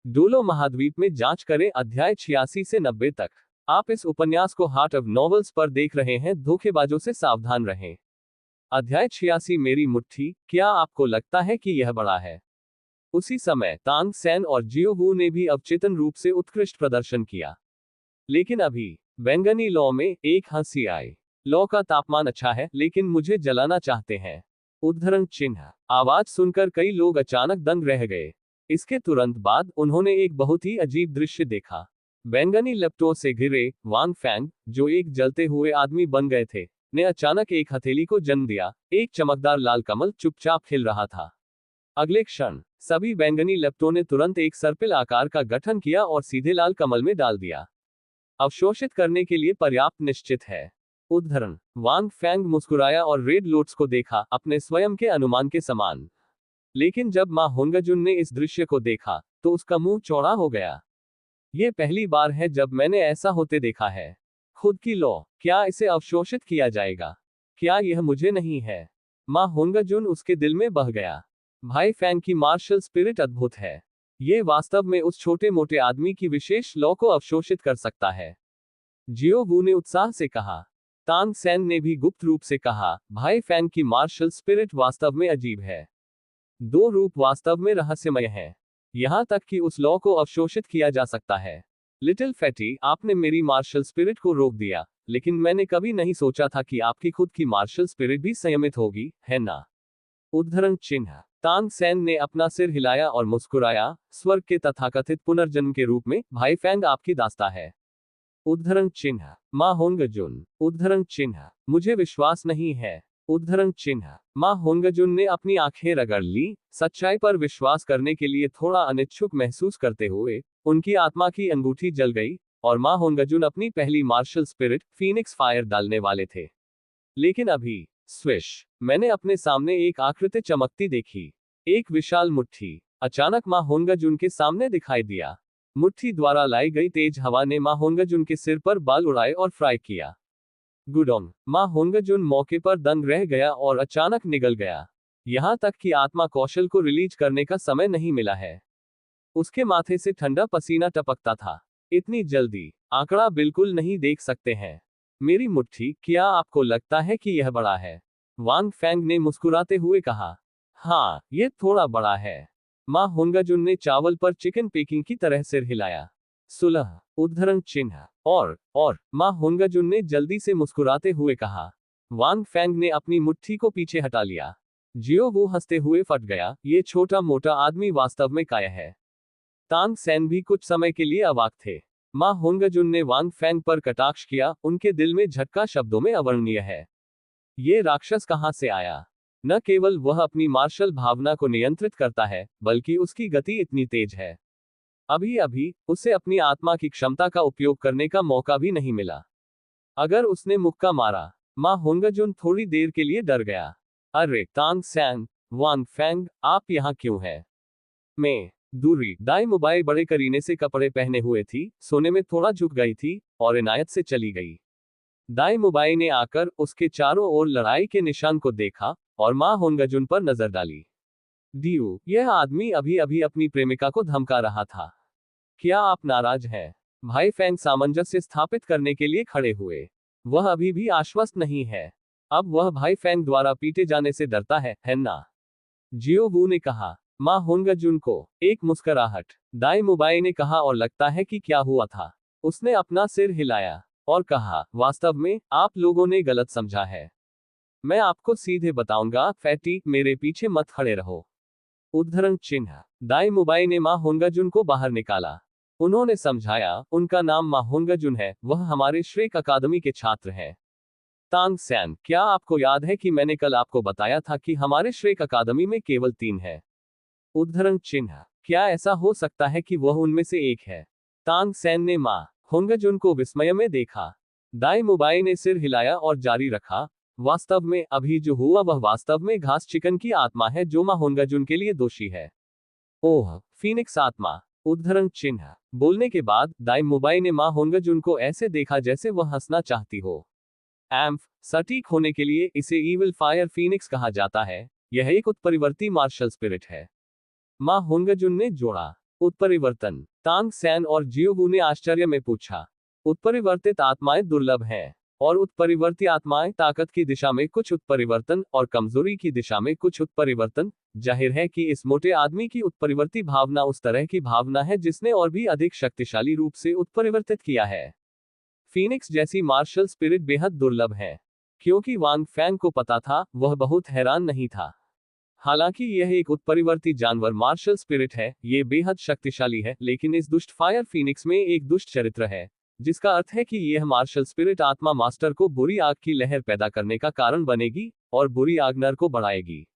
Dolo महाद्वीप में जांच करें अध्याय 86 से 90 तक। आप इस उपन्यास को हार्ट ऑफ नॉवेल्स पर देख रहे हैं। धोखेबाजों से सावधान रहें। अध्याय 86 मेरी मुट्ठी। क्या आपको लगता है कि यह बड़ा है? उसी समय तांग सैन और जियो वू ने भी अवचेतन रूप से उत्कृष्ट प्रदर्शन किया। लेकिन अभी बैंगनी लॉ में एक हंसी आई। लॉ का तापमान अच्छा है, लेकिन मुझे जलाना चाहते हैं। उद्धरण चिन्ह। आवाज सुनकर कई लोग अचानक दंग रह गए। इसके तुरंत बाद उन्होंने एक बहुत ही अजीब दृश्य देखा। बैंगनी लपटों से घिरे वांग फैंग, जो एक जलते हुए आदमी बन गए थे, ने अचानक एक हथेली को जन्म दिया। एक चमकदार लाल कमल चुपचाप खिल रहा था। अगले क्षण सभी बैंगनी लपटों ने तुरंत एक सर्पिल आकार का गठन किया और सीधे लाल कमल में डाल दिया। अवशोषित करने के लिए पर्याप्त निश्चित है। उद्धरण। वांग फैंग मुस्कुराया और रेड लोट्स को देखा, अपने स्वयं के अनुमान के समान। लेकिन जब मां होंगजुन ने इस दृश्य को देखा, तो उसका मुंह चौड़ा हो गया। यह पहली बार है जब मैंने ऐसा होते देखा है। खुद की लौ, क्या इसे अवशोषित किया जाएगा? क्या यह मुझे नहीं है? मां होंगजुन उसके दिल में बह गया। भाई फैंग की मार्शल स्पिरिट अद्भुत है। ये वास्तव में उस छोटे मोटे आदमी की विशेष लौ को अवशोषित कर सकता है। जियो वू ने उत्साह से कहा। तांग सैन ने भी गुप्त रूप से कहा, भाई फैंग की मार्शल स्पिरिट वास्तव में अजीब है। दो रूप वास्तव में रहस्यमय हैं। यहां तक कि उस लॉ को अवशोषित किया जा सकता है। लिटिल फैटी, आपने मेरी मार्शल स्पिरिट को रोक दिया, लेकिन मैंने कभी नहीं सोचा था कि आपकी खुद की मार्शल स्पिरिट भी संयमित होगी, है ना? उद्धरण चिन्ह। तांग सैन ने अपना सिर हिलाया और मुस्कुराया। स्वर्ग के तथाकथित पुनर्जन्म के रूप में भाई फैंग आपकी दास्ता है। उद्धरण चिन्ह। मां होंगजुन। उद्धरण चिन्ह। मुझे विश्वास नहीं है। उद्धरण चिन्ह। मां होंगजुन ने अपनी आंखें रगड़ ली, सच्चाई पर विश्वास करने के लिए थोड़ा अनिच्छुक महसूस करते हुए। उनकी आत्मा की अंगूठी जल गई, और मां होंगजुन अपनी पहली मार्शल स्पिरिट फीनिक्स फायर डालने वाले थे। लेकिन अभी स्विश, मैंने अपने सामने एक आकृति चमकती देखी। एक विशाल मुट्ठी अचानक मां होंगजुन के सामने दिखाई दिया। मुट्ठी द्वारा लाई गई तेज हवा ने मां होंगजुन के सिर पर बाल उड़ाए और फ्राई किया। गुडोंग। मां होंगजुन मौके पर दंग रह गया और अचानक निगल गया। यहां तक कि आत्मा कौशल को रिलीज करने का समय नहीं मिला है। उसके माथे से ठंडा पसीना टपकता था। इतनी जल्दी आंकड़ा बिल्कुल नहीं देख सकते हैं। मेरी मुट्ठी, क्या आपको लगता है कि यह बड़ा है? वांग फैंग ने मुस्कुराते हुए कहा। हाँ, यह थोड़ा बड़ा है। मां होंगजुन ने चावल पर चिकन पेकिंग की तरह सिर हिलाया। सुलह। उद्धरण चिन्ह। और मां होंगजुन ने जल्दी से मुस्कुराते हुए कहा। वांग फैंग ने अपनी मुट्ठी को पीछे हटा लिया। जियो वो हंसते हुए फट गया, ये छोटा मोटा आदमी वास्तव में काया है। तांग सैन भी कुछ समय के लिए अवाक थे। मां होंगजुन ने वांग फैंग पर कटाक्ष किया, उनके दिल में झटका शब्दों में अवर्णनीय है। ये राक्षस कहां से आया? न केवल वह अपनी मार्शल भावना को नियंत्रित करता है, बल्कि उसकी गति इतनी तेज है। अभी अभी उसे अपनी आत्मा की क्षमता का उपयोग करने का मौका भी नहीं मिला। अगर उसने मुक्का मारा। मां होंगजुन थोड़ी देर के लिए डर गया। अरे तांग सैन, वांग फैंग, आप यहां क्यों हैं? मैं दूरी दाई मुबाई बड़े करीने से कपड़े पहने हुए थी, सोने में थोड़ा झुक गई थी, और इनायत से चली गई। दाई मुबाई ने आकर उसके चारों ओर लड़ाई के निशान को देखा, और मां होंगजुन पर नजर डाली। दियू, यह आदमी अभी अभी अपनी प्रेमिका को धमका रहा था। क्या आप नाराज हैं? भाई फैंग सामंजस्य स्थापित करने के लिए खड़े हुए। वह अभी भी आश्वस्त नहीं है। अब वह भाई फैंग द्वारा पीटे जाने से डरता है ना? जियो वू ने कहा। मां होंगजुन को एक मुस्कुराहट। दाई मुबाई ने कहा, और लगता है कि क्या हुआ था? उसने अपना सिर हिलाया और कहा, वास्तव में आप लोगों ने गलत समझा है। मैं आपको सीधे बताऊंगा, फैटी, मेरे पीछे मत खड़े रहो। उद्धरण चिन्ह। दाई मुबाई ने मां होंगजुन को बाहर निकाला। उन्होंने समझाया, उनका नाम मां होंगजुन है, वह हमारे श्रेक अकादमी के छात्र हैं। तांग सैन, क्या आपको याद है कि मैंने कल आपको बताया था कि हमारे श्रेक अकादमी में केवल 3 है? उद्धरण चिन्ह। क्या ऐसा हो सकता है कि वह उनमें से एक है? तांग सैन ने मां होंगजुन को विस्मय में देखा। दाई मुबाई ने सिर हिलाया और जारी रखा। वास्तव में अभी जो हुआ वह वास्तव में घास चिकन की आत्मा है, जो मां होंगजुन के लिए दोषी है। ओह, फीनिक्स आत्मा। उद्धरण चिन्ह। बोलने के बाद दाई मुबाई ने मां होंगजुन को ऐसे देखा जैसे वह हंसना चाहती हो। एम्फ, सटीक होने के लिए इसे ईविल फायर फीनिक्स कहा जाता है। यह एक उत्परिवर्ती मार्शल स्पिरिट है। मां होंगजुन ने जोड़ा। उत्परिवर्तन। तांग सैन और जियोबू ने आश्चर्य में पूछा। उत्परिवर्तित आत्माएं दुर्लभ हैं और उत्परिवर्ती आत्माएं ताकत की दिशा में कुछ उत्परिवर्तन और कमजोरी की दिशा में कुछ उत्परिवर्तन। जाहिर है कि इस मोटे आदमी की उत्परिवर्ती भावना उस तरह की भावना है जिसने और भी अधिक शक्तिशाली रूप से उत्परिवर्तित किया है। फीनिक्स जैसी मार्शल स्पिरिट बेहद दुर्लभ है। क्योंकि वांग फैंग को पता था, वह बहुत हैरान नहीं था। हालांकि यह एक उत्परिवर्ती जानवर मार्शल स्पिरिट है, ये बेहद शक्तिशाली है, लेकिन इस दुष्ट फायर फीनिक्स में एक दुष्ट चरित्र है, जिसका अर्थ है कि यह मार्शल स्पिरिट आत्मा मास्टर को बुरी आग की लहर पैदा करने का कारण बनेगी और बुरी आग नर को बढ़ाएगी।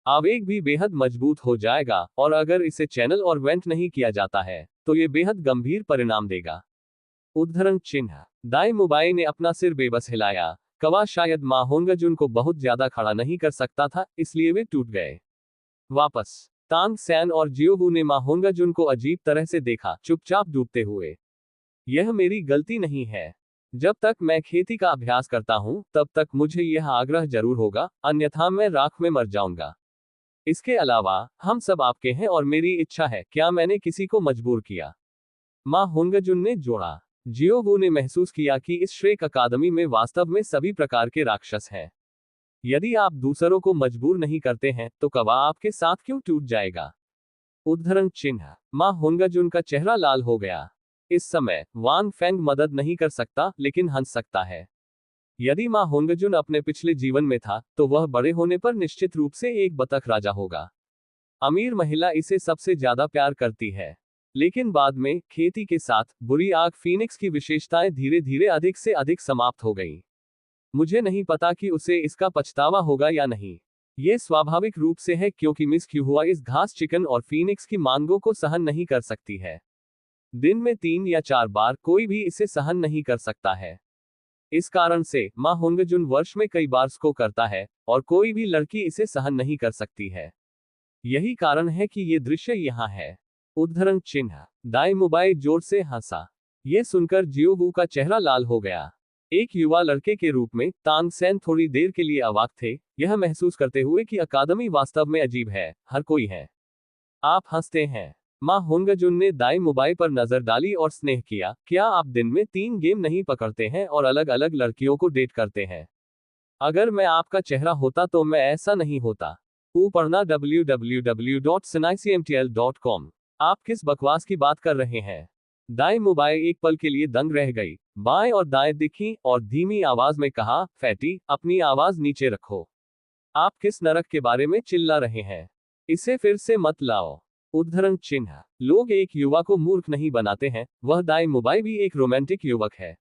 आवेग भी बेहद मजबूत हो जाएगा और अगर इसे चैनल और वेंट नहीं किया जाता है तो यह बेहद गंभीर परिणाम देगा। उद्धरण चिन्ह। दाई मुबाई ने अपना सिर बेबस हिलाया। कवा शायद मा होंगजुन को बहुत ज्यादा खड़ा नहीं कर सकता था, इसलिए वे टूट गए। वापस। तांग सैन और जियोबू ने मा होंगजुन को अजीब तरह से देखा, चुपचाप डूबते हुए। यह मेरी गलती नहीं है। जब तक मैं खेती का अभ्यास करता हूं, तब तक मुझे यह आग्रह जरूर होगा, अन्यथा मैं राख में मर जाऊंगा। इसके अलावा हम सब आपके हैं और मेरी इच्छा है, क्या मैंने किसी को मजबूर किया? मा होंगजुन ने जोड़ा। जियोबू ने महसूस किया कि इस श्रेक अकादमी में वास्तव में सभी प्रकार के राक्षस हैं। यदि आप दूसरों को मजबूर नहीं करते हैं तो कवा आपके साथ क्यों टूट जाएगा? उद्धरण चिन्ह। मा होंगजुन का चेहरा लाल हो गया। इस समय वांग फैंग मदद नहीं कर सकता, लेकिन हंस सकता है। यदि मा होंगजुन अपने पिछले जीवन में था तो वह बड़े होने पर निश्चित रूप से एक बतख राजा होगा। अमीर महिला इसे सबसे ज्यादा प्यार करती है। लेकिन बाद में खेती के साथ बुरी आग फीनिक्स की विशेषताएं धीरे धीरे अधिक से अधिक समाप्त हो गईं। मुझे नहीं पता कि उसे इसका पछतावा होगा या नहीं। ये स्वाभाविक रूप से है क्योंकि मिस क्यूहुआ इस घास चिकन और फीनिक्स की मांगों को सहन नहीं कर सकती है। दिन में 3 या 4 बार कोई भी इसे सहन नहीं कर सकता है। इस कारण से मा होंगजुन वर्ष में कई बार स्को करता है और कोई भी लड़की इसे सहन नहीं कर सकती है। यही कारण है कि ये दृश्य यहाँ है। उद्धरण चिन्ह। दाई मुबाई जोर से हंसा। यह सुनकर जियोबू का चेहरा लाल हो गया। एक युवा लड़के के रूप में तांग सैन थोड़ी देर के लिए अवाक थे, यह महसूस करते हुए कि अकादमी वास्तव में अजीब है, हर कोई है। आप हंसते हैं। मा होंगजुन ने दाई मुबाई पर नजर डाली और स्नेह किया। क्या आप दिन में 3 गेम नहीं पकड़ते हैं और अलग अलग लड़कियों को डेट करते हैं? अगर मैं आपका चेहरा होता तो मैं ऐसा नहीं होता। पढ़ना www.sinaicmtl.com। आप किस बकवास की बात कर रहे हैं? दाई मुबाई एक पल के लिए दंग रह गई, बाएं और दाएं दिखी और धीमी आवाज में कहा, फैटी, अपनी आवाज नीचे रखो। आप किस नरक के बारे में चिल्ला रहे हैं? इसे फिर से मत लाओ। उद्धरण चिन्ह। लोग एक युवा को मूर्ख नहीं बनाते हैं, वह दाई मुबाई भी एक रोमांटिक युवक है।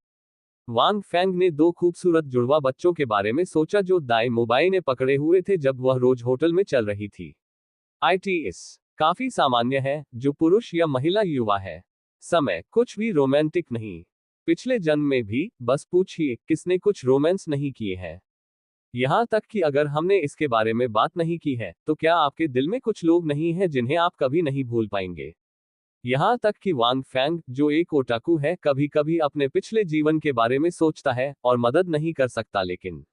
वांग फैंग ने 2 खूबसूरत जुड़वा बच्चों के बारे में सोचा जो दाई मुबाई ने पकड़े हुए थे जब वह रोज होटल में चल रही थी। ITS काफी सामान्य है, जो पुरुष या महिला युवा है। समय कुछ भी रोमांटिक नहीं। पिछले जन्म में भी, बस पूछिए, किसने कुछ रोमांस नहीं किए हैं? यहाँ तक कि अगर हमने इसके बारे में बात नहीं की है, तो क्या आपके दिल में कुछ लोग नहीं हैं जिन्हें आप कभी नहीं भूल पाएंगे? यहाँ तक कि वांग फैंग, जो एक ओटाकू है, कभी कभी अपने पिछले जीवन के बारे में सोचता है और मदद नहीं कर सकता। लेकिन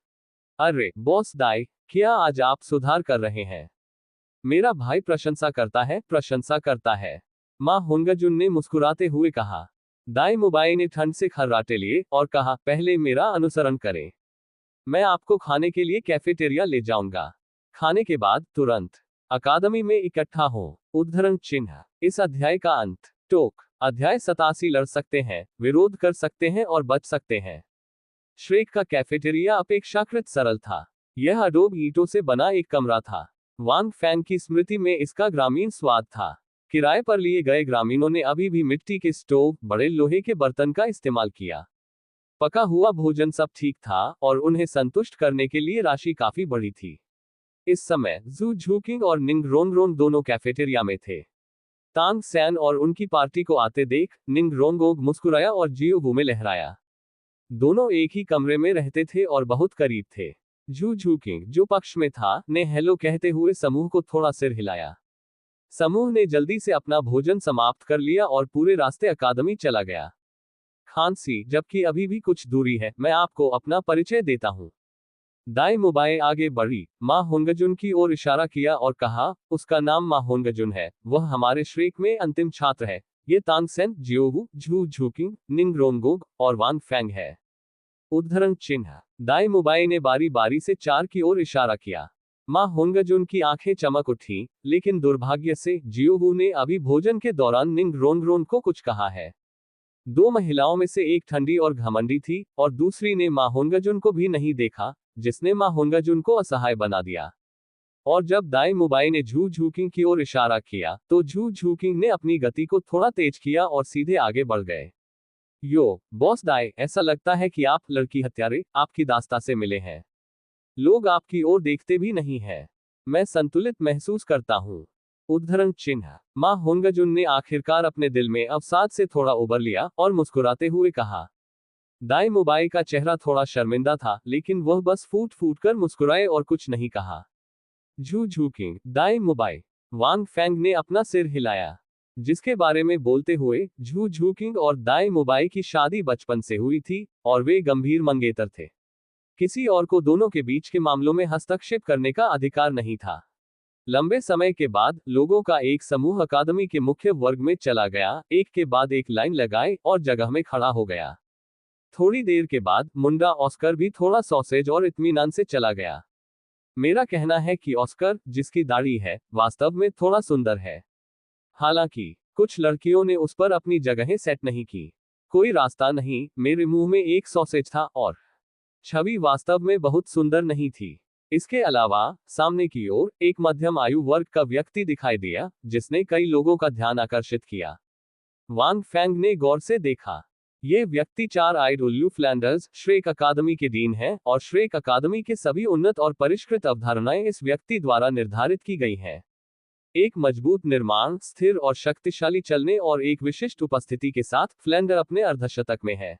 अरे बॉस दाई, क्या आज आप सुधार कर रहे हैं? मेरा भाई प्रशंसा करता है, प्रशंसा करता है। मा होंगजुन ने मुस्कुराते हुए कहा। दाई मुबाई ने ठंड से खर्राटे लिए और कहा, पहले मेरा अनुसरण करें। मैं आपको खाने के लिए कैफेटेरिया ले जाऊंगा। खाने के बाद तुरंत अकादमी में इकट्ठा हो। उद्धरण चिन्ह। इस अध्याय का अंत। टोक। अध्याय 87 लड़ सकते हैं, विरोध कर सकते हैं और बच सकते हैं। श्रेक का कैफेटेरिया अपेक्षाकृत सरल था। यह अडोब ईंटों से बना एक कमरा था। वांग फैंग की स्मृति में इसका ग्रामीण स्वाद था। किराए पर लिए गए ग्रामीणों ने अभी भी मिट्टी के स्टोव, बड़े लोहे के बर्तन का इस्तेमाल किया। पका हुआ भोजन सब ठीक था और उन्हें संतुष्ट करने के लिए राशि काफी बड़ी थी। इस समय जू झूकिंग और निंग रोंगरोंग दोनों कैफेटेरिया में थे। तांग सैन और उनकी पार्टी को आते देख निंग रोंगोग मुस्कुराया और जियोबू में लहराया। दोनों एक ही कमरे में रहते थे और बहुत करीब थे। जू झूकिंग, जो पक्ष में था, ने हेलो कहते हुए समूह को थोड़ा सिर हिलाया। समूह ने जल्दी से अपना भोजन समाप्त कर लिया और पूरे रास्ते अकादमी चला गया। खांसी, जबकि अभी भी कुछ दूरी है, मैं आपको अपना परिचय देता हूँ। दाई मुबाई आगे बढ़ी, माँ होंगजुन की ओर इशारा किया और कहा, उसका नाम माँ होंगजुन है, वह हमारे श्रेक में अंतिम छात्र है। ये तांगसेन, जियोगु, झू झूकिंग, निंगरोंगोग और वांग फेंग है। उद्धरण चिन्ह। दाई मुबाई ने बारी बारी से चार की ओर इशारा किया। माँ होंगजुन की आंखें चमक उठी, लेकिन दुर्भाग्य से जियोगु ने अभी भोजन के दौरान निंगरोंगरोन को कुछ कहा है। दो महिलाओं में से एक ठंडी और घमंडी थी, और दूसरी ने माँ होंगजुन को भी नहीं देखा, जिसने माँ होंगजुन को असहाय बना दिया। और जब दाई मुबाई ने झू झूकिंग की ओर इशारा किया, तो झू झूकिंग ने अपनी गति को थोड़ा तेज किया और सीधे आगे बढ़ गए। यो, बॉस दाई, ऐसा लगता है कि आप लड़की हत्यारे आपकी दास्ता से मिले हैं। लोग आपकी ओर देखते भी नहीं है। मैं संतुलित महसूस करता हूँ। उद्धरण चिन्ह। माँ होंगजुन ने आखिरकार अपने दिल में अवसाद से थोड़ा उबर लिया और मुस्कुराते हुए कहा। दाई मुबाई का चेहरा थोड़ा शर्मिंदा था, लेकिन वह बस फूट फूट कर मुस्कुराए और कुछ नहीं कहा। झू झूकिंग, दाई मुबाई। वांग फेंग ने अपना सिर हिलाया, जिसके बारे में बोलते हुए झू झूकिंग और दाई मुबाई की शादी बचपन से हुई थी, और वे गंभीर मंगेतर थे। किसी और को दोनों के बीच के मामलों में हस्तक्षेप करने का अधिकार नहीं था। लंबे समय के बाद लोगों का एक समूह अकादमी के मुख्य वर्ग में चला गया, एक के बाद एक लाइन लगाए और जगह में खड़ा हो गया। थोड़ी देर के बाद मुंडा ऑस्कर भी थोड़ा सॉसेज और इत्मीनान से चला गया। मेरा कहना है कि ऑस्कर, जिसकी दाढ़ी है, वास्तव में थोड़ा सुंदर है। हालांकि कुछ लड़कियों ने उस पर अपनी जगहें सेट नहीं की। कोई रास्ता नहीं, मेरे मुंह में एक सॉसेज था और छवि वास्तव में बहुत सुंदर नहीं थी। इसके अलावा सामने की ओर एक मध्यम आयु वर्ग का व्यक्ति दिखाई दिया, जिसने कई लोगों का ध्यान आकर्षित किया। वांग फेंग ने गौर से देखा। ये व्यक्ति चार आइड उल्लू फ्लैंडर्स, श्रेक अकादमी के डीन हैं, और श्रेक अकादमी के सभी उन्नत और परिष्कृत अवधारणाएं इस व्यक्ति द्वारा निर्धारित की गई हैं। एक मजबूत निर्माण, स्थिर और शक्तिशाली चलने और एक विशिष्ट उपस्थिति के साथ फ्लैंडर अपने अर्धशतक में है।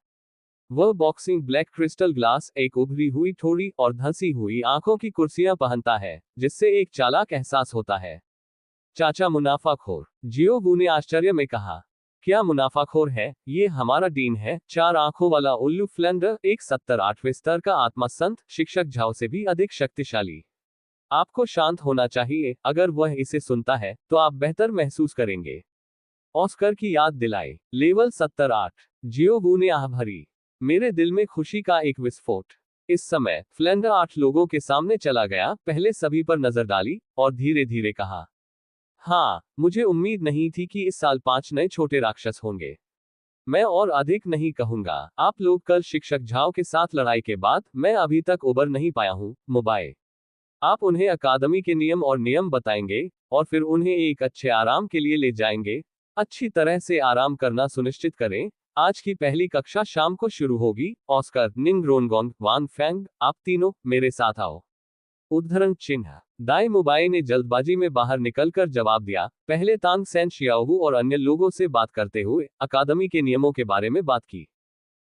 वह बॉक्सिंग ब्लैक क्रिस्टल ग्लास, एक उभरी हुई ठोड़ी और धंसी हुई आंखों की कुर्सियां पहनता है, जिससे एक चालाक एहसास होता है। चाचा मुनाफाखोर, जियोगु ने आश्चर्य में कहा। क्या मुनाफाखोर है? ये हमारा डीन है, चार आंखों वाला उल्लू फ्लैंडर, एक 78वें स्तर का आत्मा संत, शिक्षक झाओ से भी अधिक शक्तिशाली। आपको शांत होना चाहिए, अगर वह इसे सुनता है तो आप बेहतर महसूस करेंगे। ऑस्कर की याद दिलाई। लेवल 78। जियोगु ने आह भरी। मेरे दिल में खुशी का एक विस्फोट। इस समय फ्लैंडर 8 लोगों के सामने चला गया, पहले सभी पर नजर डाली और धीरे धीरे कहा, हाँ, मुझे उम्मीद नहीं थी कि इस साल 5 नए छोटे राक्षस होंगे। मैं और अधिक नहीं कहूंगा। आप लोग कल शिक्षक झाओ के साथ लड़ाई के बाद मैं अभी तक उबर नहीं पाया हूं, मुबाई। आप उन्हें अकादमी के नियम और नियम बताएंगे, और फिर उन्हें एक अच्छे आराम के लिए ले जाएंगे। अच्छी तरह से आराम करना सुनिश्चित करें। आज की पहली कक्षा शाम को शुरू होगी। ऑस्कर, निंगरोनगोंग, वांग फेंग, आप तीनों मेरे साथ आओ। उद्धरण चिन्ह। दाई मुबाई ने जल्दबाजी में बाहर निकलकर जवाब दिया, पहले तांग सेन शियाओहू और अन्य लोगों से बात करते हुए अकादमी के नियमों के बारे में बात की।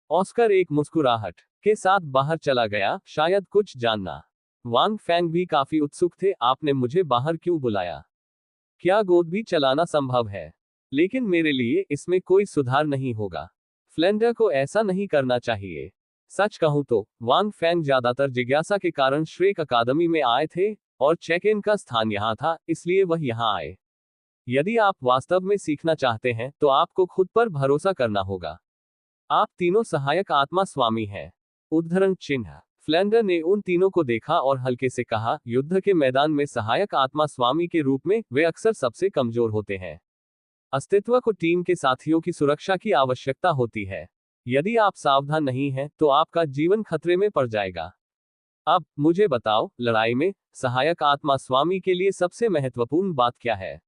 ऑस्कर एक मुस्कुराहट के साथ बाहर चला गया, शायद कुछ जानना। वांग फेंग भी काफी उत्सुक थे। आपने मुझे बाहर क्यों बुलाया? क्या गोद भी चलाना संभव है? लेकिन मेरे लिए इसमें कोई सुधार नहीं होगा। फ्लेंडर को ऐसा नहीं करना चाहिए। सच कहूं तो वांग फेंग ज्यादातर जिज्ञासा के कारण श्रेक अकादमी में आए थे, और चेक इन का स्थान यहां था, इसलिए वह यहां आए। यदि आप वास्तव में सीखना चाहते हैं तो आपको खुद पर भरोसा करना होगा। आप तीनों सहायक आत्मा स्वामी हैं। उद्धरण चिन्ह। फ्लैंडर ने उन तीनों को देखा और हल्के से कहा, युद्ध के मैदान में सहायक आत्मा स्वामी के रूप में वे अक्सर सबसे कमजोर होते हैं। अस्तित्व को टीम के साथियों की सुरक्षा की आवश्यकता होती है। यदि आप सावधान नहीं हैं तो आपका जीवन खतरे में पड़ जाएगा। अब मुझे बताओ, लड़ाई में सहायक आत्मा स्वामी के लिए सबसे महत्वपूर्ण बात क्या है?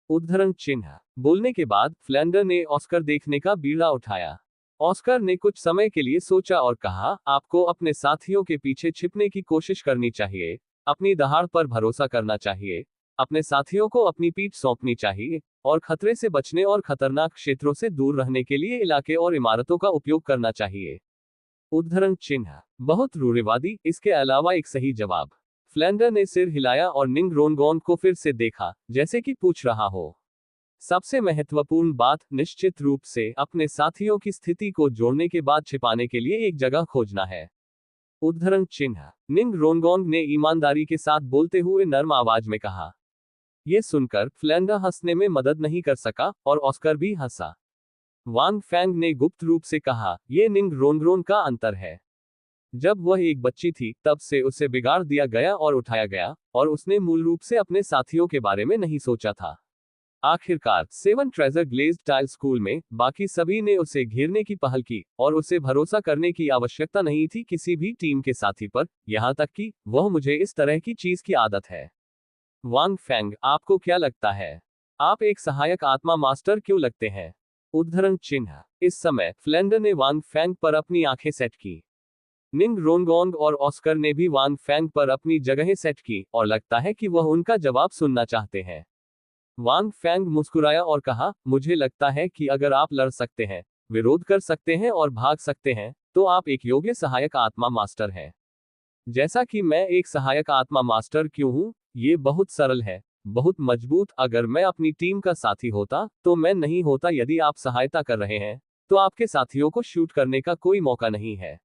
उद्धरण चिन्ह। बोलने के बाद फ्लैंडर ने ऑस्कर देखने का बीड़ा उठाया। ऑस्कर ने कुछ समय के लिए सोचा और कहा, आपको अपने साथियों के पीछे छिपने की कोशिश करनी चाहिए, अपनी दहाड़ पर भरोसा करना चाहिए, अपने साथियों को अपनी पीठ सौंपनी चाहिए, और खतरे से बचने और खतरनाक क्षेत्रों से दूर रहने के लिए इलाके और इमारतों का उपयोग करना चाहिए। उद्धरण चिन्ह। बहुत रूढ़िवादी, इसके अलावा एक सही जवाब। फ्लैंडर ने सिर हिलाया और निंग रोनगोन को फिर से देखा, जैसे कि पूछ रहा हो। सबसे महत्वपूर्ण बात, निश्चित रूप से अपने साथियों की स्थिति को जोड़ने के बाद छिपाने के लिए एक जगह खोजना है। उद्धरण चिन्ह। निंग रोनगोंग ने ईमानदारी के साथ बोलते हुए नर्म आवाज में कहा। यह सुनकर फ्लेंडर हंसने में मदद नहीं कर सका और ऑस्कर भी हंसा। वांग फैंग ने गुप्त रूप से कहा, यह निंग रोनग्रोन का अंतर है। जब वह एक बच्ची थी तब से उसे बिगाड़ दिया गया और उठाया गया, और उसने मूल रूप से अपने साथियों के बारे में नहीं सोचा था। आखिरकार seven treasure glazed tile school में बाकी सभी ने उसे घेरने की पहल की और उसे भरोसा करने की आवश्यकता नहीं थी किसी भी टीम के साथी पर, यहां तक कि वह मुझे इस तरह की चीज की आदत है। वांग फैंग, आपको क्या लगता है? आप एक सहायक आत्मा मास्टर क्यों लगते हैं? उद्धरण चिन्ह। इस समय फ्लेंडर ने वांग फैंग पर अपनी आंखें सेट की। निंग रोनगोंग और ऑस्कर ने भी वांग फैंग पर अपनी जगहें सेट की और लगता है कि वह उनका जवाब सुनना चाहते हैं। वांग फैंग मुस्कुराया और कहा, मुझे लगता है कि अगर आप लड़ सकते हैं, विरोध कर सकते हैं और भाग सकते हैं, तो आप एक योग्य सहायक आत्मा मास्टर हैं। जैसा कि मैं एक सहायक आत्मा मास्टर क्यों हूं, ये बहुत सरल है, बहुत मजबूत। अगर मैं अपनी टीम का साथी होता तो मैं नहीं होता। यदि आप सहायता कर रहे हैं तो आपके साथियों को शूट करने का कोई मौका नहीं है।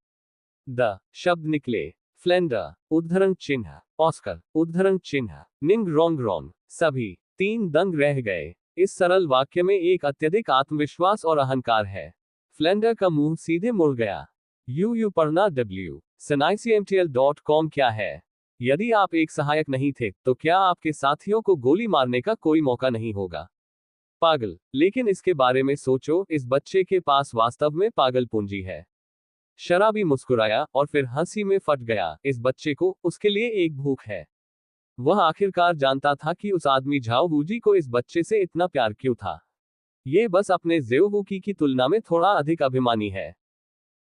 द शब्द निकले। फ्लेंडर उद्धरण चिन्ह, ऑस्कर उद्धरण चिन्ह, निंग रोंग सभी तीन दंग रह गए। इस सरल वाक्य में एक अत्यधिक आत्मविश्वास और अहंकार है। फ्लेंडर का मुंह सीधे मुड़ गया। यू पढ़ना www.senicmtl.com क्या है? यदि आप एक सहायक नहीं थे तो क्या आपके साथियों को गोली मारने का कोई मौका नहीं होगा? पागल। लेकिन इसके बारे में सोचो, इस बच्चे के पास वास्तव में पागल पूंजी है। शराबी मुस्कुराया और फिर हंसी में फट गया। इस बच्चे को उसके लिए एक भूख है। वह आखिरकार जानता था कि उस आदमी झाओ वूजी को इस बच्चे से इतना प्यार क्यों था। ये बस अपने ज़ेओ वूकी की तुलना में थोड़ा अधिक अभिमानी है।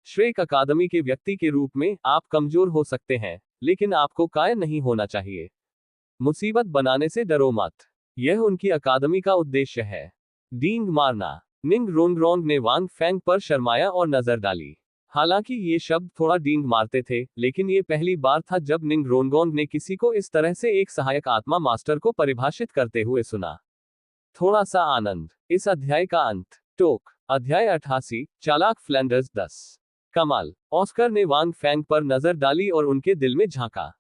श्रेक अकादमी के व्यक्ति के रूप में आप कमजोर हो सकते हैं, लेकिन आपको कायर नहीं होना चाहिए। मुसीबत बनाने से डरो मत। यह उनकी अकादमी का उद्देश्य है। डींग मारना। निंग रोंग ने वांग फैंग पर शर्माया और नजर डाली। हालांकि ये शब्द थोड़ा डींग मारते थे, लेकिन ये पहली बार था जब निंग रोनगोंग ने किसी को इस तरह से एक सहायक आत्मा मास्टर को परिभाषित करते हुए सुना। थोड़ा सा आनंद। इस अध्याय का अंत। टोक। अध्याय 88, चालाक फ्लैंडर्स 10। कमाल। ऑस्कर ने वांग फैंग पर नजर डाली और उनके दिल में झांका।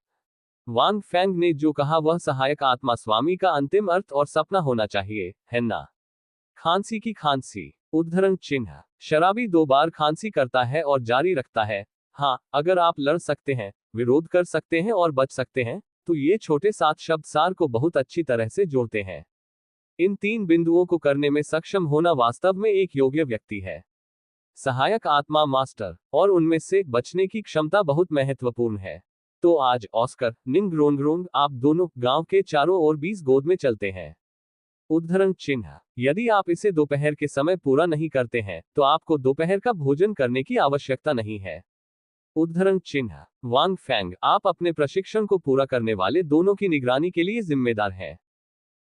वांग फैंग ने जो कहा वह सहायक आत्मा स्वामी का अंतिम अर्थ और सपना होना चाहिए, है ना? खांसी की खांसी। उद्धरण चिन्ह। शराबी 2 बार खांसी करता है और जारी रखता है, हाँ, अगर आप लड़ सकते हैं, विरोध कर सकते हैं और बच सकते हैं, तो ये छोटे 7 शब्द सार को बहुत अच्छी तरह से जोड़ते हैं। इन 3 बिंदुओं को करने में सक्षम होना वास्तव में एक योग्य व्यक्ति है। सहायक आत्मा मास्टर, और उनमें से बचने की क्षमता बहुत महत्वपूर्ण है। तो आज ऑस्कर, निंग रोंग, आप दोनों गांव के चारों ओर 20 गोद में चलते हैं। उद्धरण चिन्ह। यदि आप इसे दोपहर के समय पूरा नहीं करते हैं तो आपको दोपहर का भोजन करने की आवश्यकता नहीं है। उद्धरण चिन्ह। वांग फैंग, आप अपने प्रशिक्षण को पूरा करने वाले दोनों की निगरानी के लिए जिम्मेदार हैं।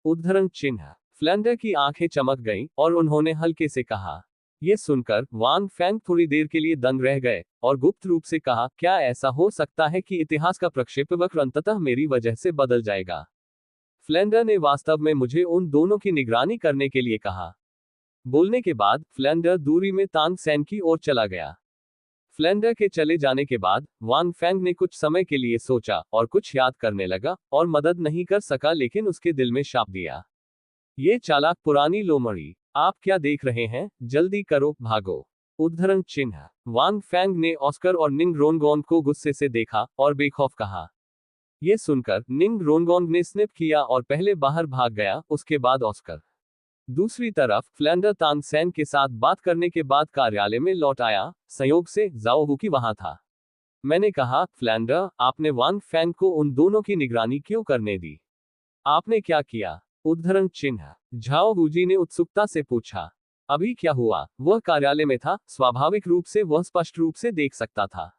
उद्धरण चिन्ह। फ्लेंडर की आंखें चमक गईं और उन्होंने हल्के से कहा। यह सुनकर वांग फैंग थोड़ी देर के लिए दंग रह गए और गुप्त रूप से कहा, क्या ऐसा हो सकता है कि इतिहास का प्रक्षेपवक्र अंततः मेरी वजह से बदल जाएगा? फ्लेंडर ने वास्तव में मुझे उन दोनों की निगरानी करने के लिए कहा। बोलने के बाद फ्लेंडर दूरी में तांग सैन की ओर चला गया। फ्लेंडर के चले जाने के बाद वांग फैंग ने कुछ समय के लिए सोचा और कुछ याद करने लगा और मदद नहीं कर सका, लेकिन उसके दिल में शाप दिया। ये चालाक पुरानी लोमड़ी, आप क्या देख रहे हैं? जल्दी करो, भागो। उद्धरण चिन्ह। वांग फैंग ने ऑस्कर और निंग रोनगोंग को गुस्से से देखा और बेखौफ कहा। यह सुनकर निंग रोनगोंग ने स्निप किया और पहले बाहर भाग गया, उसके बाद ऑस्कर। दूसरी तरफ फ्लेंडर तांग सैन के साथ बात करने के बाद कार्यालय में लौट आया। संयोग से जाओ वूकी वहां था। मैंने कहा, फ्लेंडर, आपने वांग फैंग को उन दोनों की निगरानी क्यों करने दी? आपने क्या किया? उद्धरण चिन्ह। झाओ वूजी ने उत्सुकता से पूछा। अभी क्या हुआ? वह कार्यालय में था, स्वाभाविक रूप से वह स्पष्ट रूप से देख सकता था।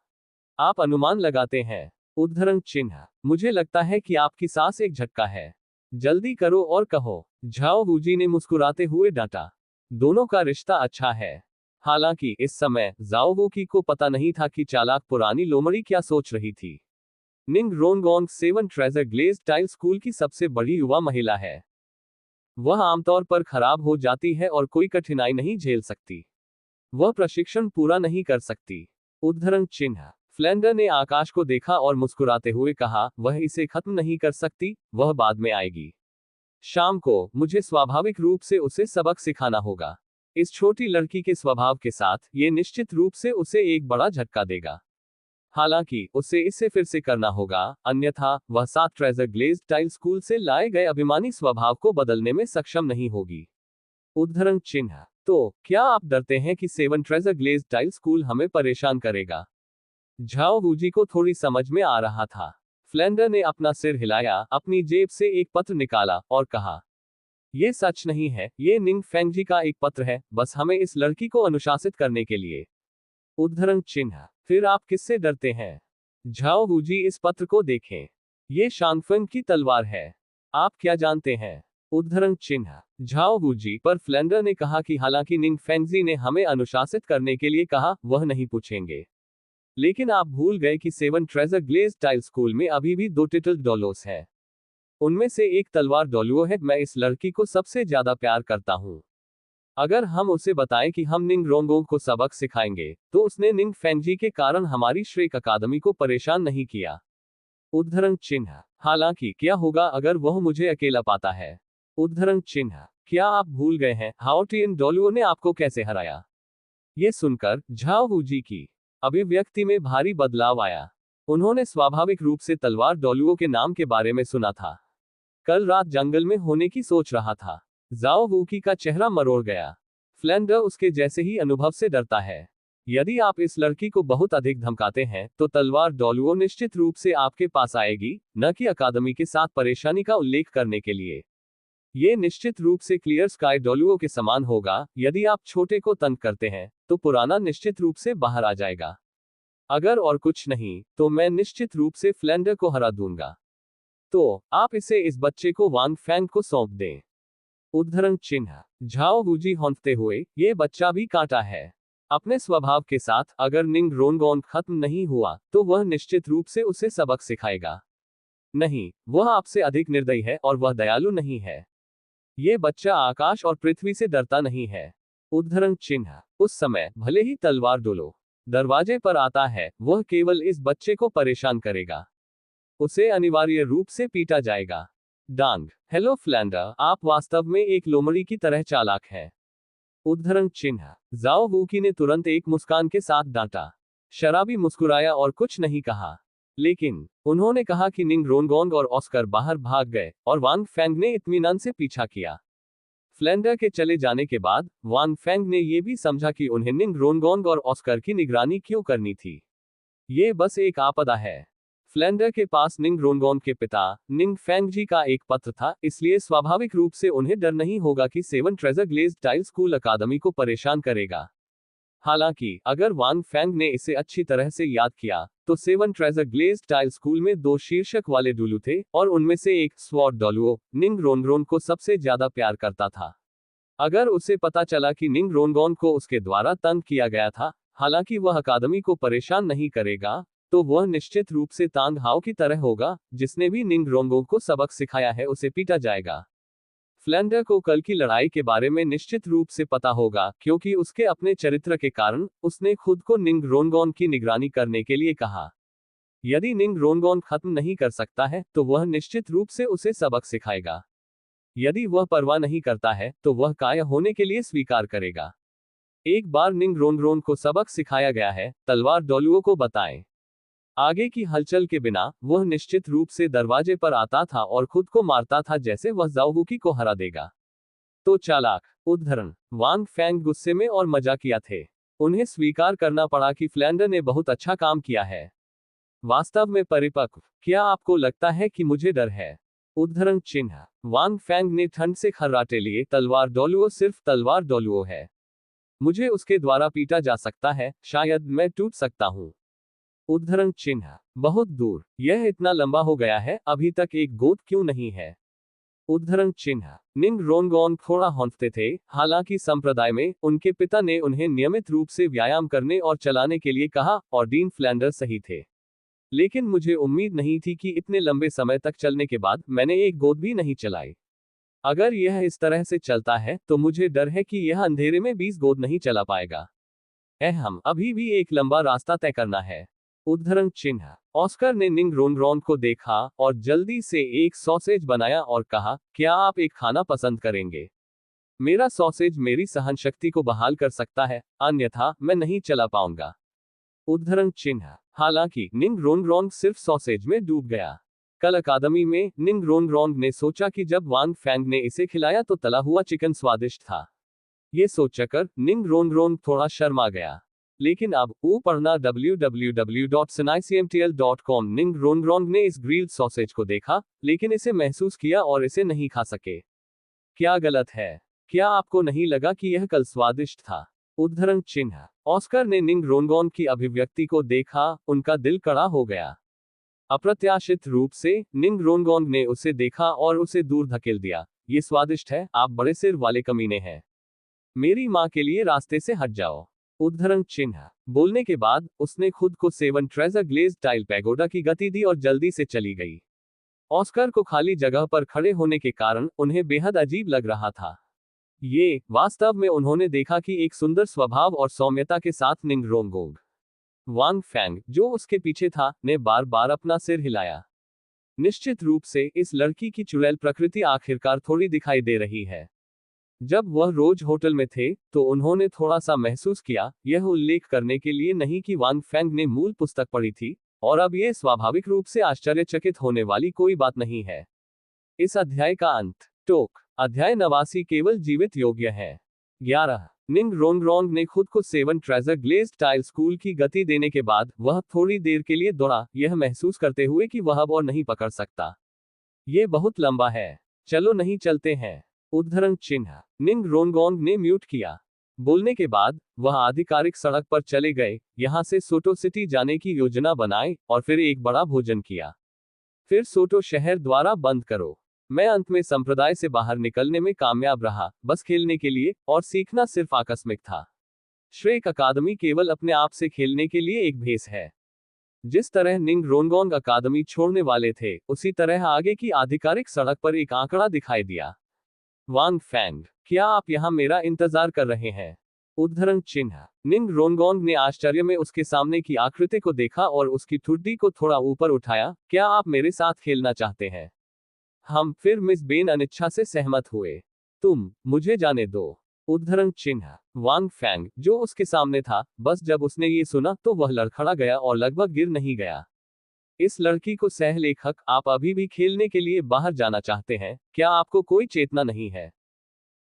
आप अनुमान लगाते हैं। उद्धरण चिन्ह। मुझे लगता है कि आपकी सांस एक झटका है। जल्दी करो और कहो। झाओ वूजी ने मुस्कुराते हुए डांटा। दोनों का रिश्ता अच्छा है। हालांकि इस समय जाओ वूकी को पता नहीं था कि चालाक पुरानी लोमड़ी क्या सोच रही थी। निंग रोनगोंग seven treasure glazed tile school की सबसे बड़ी युवा महिला है। वह आमतौर पर खराब हो जाती है और कोई कठिनाई नहीं झेल सकती। वह प्रशिक्षण पूरा नहीं कर सकती। उद्धरण चिन्ह। फ्लेंडर ने आकाश को देखा और मुस्कुराते हुए कहा, वह इसे खत्म नहीं कर सकती, वह बाद में आएगी। शाम को, मुझे स्वाभाविक रूप से उसे सबक सिखाना होगा। इस छोटी लड़की के स्वभाव के साथ, ये निश्चित रूप से उसे एक बड़ा झटका देगा। हालांकि, उसे इसे फिर से करना होगा, अन्यथा, वह 7 ट्रेजर ग्लेज्ड टाइल स्कूल से लाए गए अभिमानी स्वभाव को बदलने में सक्षम नहीं होगी। उद्धरण चिन्ह। तो, क्या आप डरते हैं कि 7 ट्रेजर ग्लेज्ड टाइल स्कूल हमें परेशान करेगा? झाओ वूजी को थोड़ी समझ में आ रहा था। फ्लेंडर ने अपना सिर हिलाया, अपनी जेब से एक पत्र निकाला, और कहा, यह सच नहीं है, ये निंग फेंगजी का एक पत्र है, बस हमें इस लड़की को अनुशासित करने के लिए। उद्धरण चिन्ह। फिर आप किससे डरते हैं? झाओ वूजी, इस पत्र को देखें। ये शांगफेंग की तलवार है। आप क्या जानते हैं? उद्धरण चिन्ह। झाओ वूजी पर फ्लेंडर ने कहा कि हालांकि निंग फेंगजी ने हमें अनुशासित करने के लिए कहा, वह नहीं पूछेंगे। लेकिन आप भूल गए कि 7 ट्रेजर ग्लेज्ड टाइल स्कूल में अभी भी 2 टिटल डोलोस है। उनमें से एक तलवार डोलुओ है। मैं इस लड़की को सबसे ज्यादा प्यार करता हूं। अगर हम उसे बताएं कि हम निंग रोंगोंग को सबक सिखाएंगे, तो उसने निंग फेंगजी के कारण हमारी श्रेक अकादमी को परेशान नहीं किया। उद्धरण चिन्ह। हालांकि, क्या होगा अगर वह मुझे अकेला पाता है? उद्धरण चिन्ह। क्या आप भूल गए हैं, हाओटियन डोलुओ ने आपको कैसे हराया? ये सुनकर, झाओ वूजी की अभिव्यक्ति में भारी बदलाव आया। उन्होंने स्वाभाविक रूप से तलवार डोलुओ के नाम के बारे में सुना था। कल रात जंगल में होने की सोच रहा था। जाओ वूकी का चेहरा मरोड़ गया। फ्लेंडर उसके जैसे ही अनुभव से डरता है। यदि आप इस लड़की को बहुत अधिक धमकाते हैं, तो तलवार डोलुओ निश्चित रूप से आपके पास आएगी, न कि अकादमी के साथ परेशानी का उल्लेख करने के लिए। ये निश्चित रूप से क्लियर स्काई डोलुओ के समान होगा। यदि आप छोटे को तंग करते हैं, तो पुराना निश्चित रूप से बाहर आ जाएगा। अगर और कुछ नहीं, तो मैं निश्चित रूप से फ्लेंडर को हरा दूंगा। तो, आप इसे इस बच्चे को वांग फैंग को सौंप दें। उद्धरण चिन्ह। झाओ वूजी हौंकते हुए, ये बच्चा भी कांटा है। अपने स्वभाव के साथ, अगर निंग रोंगोन खत्म नहीं हुआ, तो वह निश्चित रूप से उसे सबक सिखाएगा। नहीं, वह आपसे अधिक निर्दयी है और वह दयालु नहीं है। ये बच्चा आकाश और पृथ्वी से डरता नहीं है। उद्धरण चिन्ह। उस समय, भले ही तलवार डोलो दरवाजे पर आता है, वह केवल इस बच्चे को परेशान करेगा। उसे अनिवार्य रूप से पीटा जाएगा। डांग। हेलो फ्लेंडर, आप वास्तव में एक लोमड़ी की तरह चालाक है। उद्धरण चिन्ह। जाओ वूकी ने तुरंत एक मुस्कान के साथ डांटा। शराबी मुस्कुराया और कुछ नहीं कहा। लेकिन, उन्होंने कहा कि निंग रोंगोंग और ऑस्कर बाहर भाग गए, और वांग फैंग ने इत्मीनान से पीछा किया। फ्लेंडर के चले जाने के बाद, वांग फैंग ने यह भी समझा कि उन्हें निंग रोंगोंग और ऑस्कर की निगरानी क्यों करनी थी। ये बस एक आपदा है। फ्लेंडर के पास निंग रोंगोंग के पिता, निंग फेंगजी का एक पत्र था, इसलिए स्वाभाविक रूप से उन्हें डर नहीं होगा कि 7 ट्रेजर ग्लेज्ड टाइल स्कूल अकादमी को परेशान करेगा। हालांकि, अगर वांग फैंग ने इसे अच्छी तरह से याद किया, तो 7 ट्रेजर ग्लेज्ड टाइल स्कूल में 2 शीर्षक वाले डुलू थे, और उनमें से एक, स्वॉर्ड डोलुओ, निंग रोंगरोन को सबसे ज्यादा प्यार करता था। अगर उसे पता चला कि निंग रोंगोन को उसके द्वारा तंग किया गया था, हालांकि वह अकादमी को परेशान नहीं करेगा, तो वह निश्चित रूप से तांग हाओ की तरह होगा, जिसने भी निंग रोंगोंग को सबक सिखाया है उसे पीटा जाएगा। फ्लेंडर को कल की लड़ाई के बारे में निश्चित रूप से पता होगा, क्योंकि उसके अपने चरित्र के कारण, उसने खुद को निंग रोंगोन की निगरानी करने के लिए कहा। यदि निंग रोंगोन खत्म नहीं कर सकता है, तो वह निश्चित रूप से उसे सबक सिखाएगा। यदि वह परवाह नहीं करता है, तो वह कायर होने के लिए स्वीकार करेगा। एक बार निंग रोंगरोन को सबक सिखाया गया है, तलवार डोलुओ को बताएं। आगे की हलचल के बिना, वह निश्चित रूप से दरवाजे पर आता था और खुद को मारता था जैसे वह जाओवुकी को हरा देगा। तो चालाक। उद्धरण। वांग फैंग गुस्से में और मजाकिया थे। उन्हें स्वीकार करना पड़ा कि फ्लेंडर ने बहुत अच्छा काम किया है। वास्तव में परिपक्व। क्या आपको लगता है कि मुझे डर है? उद्धरण चिन्ह। वांग फैंग ने ठंड से खर्राटे लिए, तलवार डोलुओ सिर्फ तलवार डोलुओ है। मुझे उसके द्वारा पीटा जा सकता है, शायद मैं टूट सकता हूं। उद्धरण चिन्ह। बहुत दूर। यह इतना लंबा हो गया है, अभी तक एक गोद क्यों नहीं है? उद्धरण चिन्ह। निंग रोंगोन थोड़ा हौंकते थे, हालांकि संप्रदाय में, उनके पिता ने उन्हें नियमित रूप से व्यायाम करने और चलाने के लिए कहा, और डीन फ्लैंडर सही थे। लेकिन मुझे उम्मीद नहीं थी कि इतने लंबे समय तक चलने के बाद, मैंने एक गोद भी नहीं चलाई। अगर यह इस तरह से चलता है, तो मुझे डर है कि यह अंधेरे में 20 गोद नहीं चला पाएगा। हम अभी भी एक लंबा रास्ता तय करना है। उद्धरण चिन्ह। ऑस्कर ने निंग रोंगरोंग को देखा और जल्दी से एक सॉसेज बनाया और कहा, क्या आप एक खाना पसंद करेंगे? मेरा सॉसेज मेरी सहनशक्ति को बहाल कर सकता है, अन्यथा मैं नहीं चला पाऊंगा। उद्धरण चिन्ह। हालांकि निंग रोंगरोंग सिर्फ सॉसेज में डूब गया। कल अकादमी में निंग रोंगरोंग ने सोचा कि जब वांग फैंग ने इसे खिलाया तो तला हुआ चिकन स्वादिष्ट था। ये सोचकर निंग रोंगरोंग थोड़ा शर्मा गया। लेकिन अब पढ़ना www.sinaicmtl.com। निंग रोंगरोंग ने इस ग्रिल्ड सॉसेज को देखा, लेकिन इसे महसूस किया और इसे नहीं खा सके। क्या गलत है? क्या आपको नहीं लगा कि यह कल स्वादिष्ट था? उद्धरण चिन्ह। ऑस्कर ने निंग रोंगरोंग की अभिव्यक्ति को देखा, उनका दिल कड़ा हो गया। अप्रत्याशित रूप से निंग रोंगरोंग ने उसे देखा और उसे दूर धकेल दिया। ये स्वादिष्ट है, आप बड़े सिर वाले कमीने हैं। मेरी माँ के लिए रास्ते से हट जाओ। उद्धरण चिन्ह। बोलने के बाद उसने खुद को 7 ट्रेजर ग्लेज्ड टाइल पैगोडा की गति दी और जल्दी से चली गई। ऑस्कर को खाली जगह पर खड़े होने के कारण उन्हें बेहद अजीब लग रहा था। ये वास्तव में उन्होंने देखा कि एक सुंदर स्वभाव और सौम्यता के साथ निंग रोंगरोंग वांग फैंग, जो उसके पीछे था, ने बार बार अपना सिर हिलाया। निश्चित रूप से इस लड़की की चुड़ैल प्रकृति आखिरकार थोड़ी दिखाई दे रही है। जब वह रोज होटल में थे तो उन्होंने थोड़ा सा महसूस किया, यह उल्लेख करने के लिए नहीं कि वांग फैंग ने मूल पुस्तक पढ़ी थी, और अब यह स्वाभाविक रूप से आश्चर्यचकित होने वाली कोई बात नहीं है। इस अध्याय का अंत। टोक। अध्याय 89 केवल जीवित योग्य है। 11। निंग रोंगरोंग ने खुद को 7 ट्रेजर ग्लेज्ड टाइल स्कूल की गति देने के बाद वह थोड़ी देर के लिए दौड़ा, यह महसूस करते हुए कि वह अब और नहीं पकड़ सकता। यह बहुत लंबा है। चलो नहीं चलते हैं। उद्धरण चिन्ह। निंग रोंगरोंग ने म्यूट किया। बोलने के बाद वह आधिकारिक सड़क पर चले गए, यहां से सोटो सिटी जाने की योजना बनाई और फिर एक बड़ा भोजन किया। फिर सोटो शहर द्वारा बंद करो। मैं अंत में संप्रदाय से बाहर निकलने में कामयाब रहा, बस खेलने के लिए, और सीखना सिर्फ आकस्मिक था। श्रेक अकादमी केवल अपने आप से खेलने के लिए एक भेस है। जिस तरह निंग रोंगरोंग अकादमी छोड़ने वाले थे, उसी तरह आगे की आधिकारिक सड़क पर एक आंकड़ा दिखाई दिया। वांग फैंग, क्या आप यहां मेरा इंतजार कर रहे हैं? उद्धरण चिन्ह। निंग रोंगरोंग ने आश्चर्य में उसके सामने की आकृति को देखा और उसकी ठुड्डी को थोड़ा ऊपर उठाया। क्या आप मेरे साथ खेलना चाहते हैं? हम। फिर मिस बेन अनिच्छा से सहमत हुए। तुम मुझे जाने दो। उद्धरण चिन्ह। वांग फैंग, जो उसके सामने था, बस जब उसने ये सुना तो वह लड़खड़ा गया और लगभग गिर नहीं गया। इस लड़की को सह लेखक, आप अभी भी खेलने के लिए बाहर जाना चाहते हैं? क्या आपको कोई चेतना नहीं है?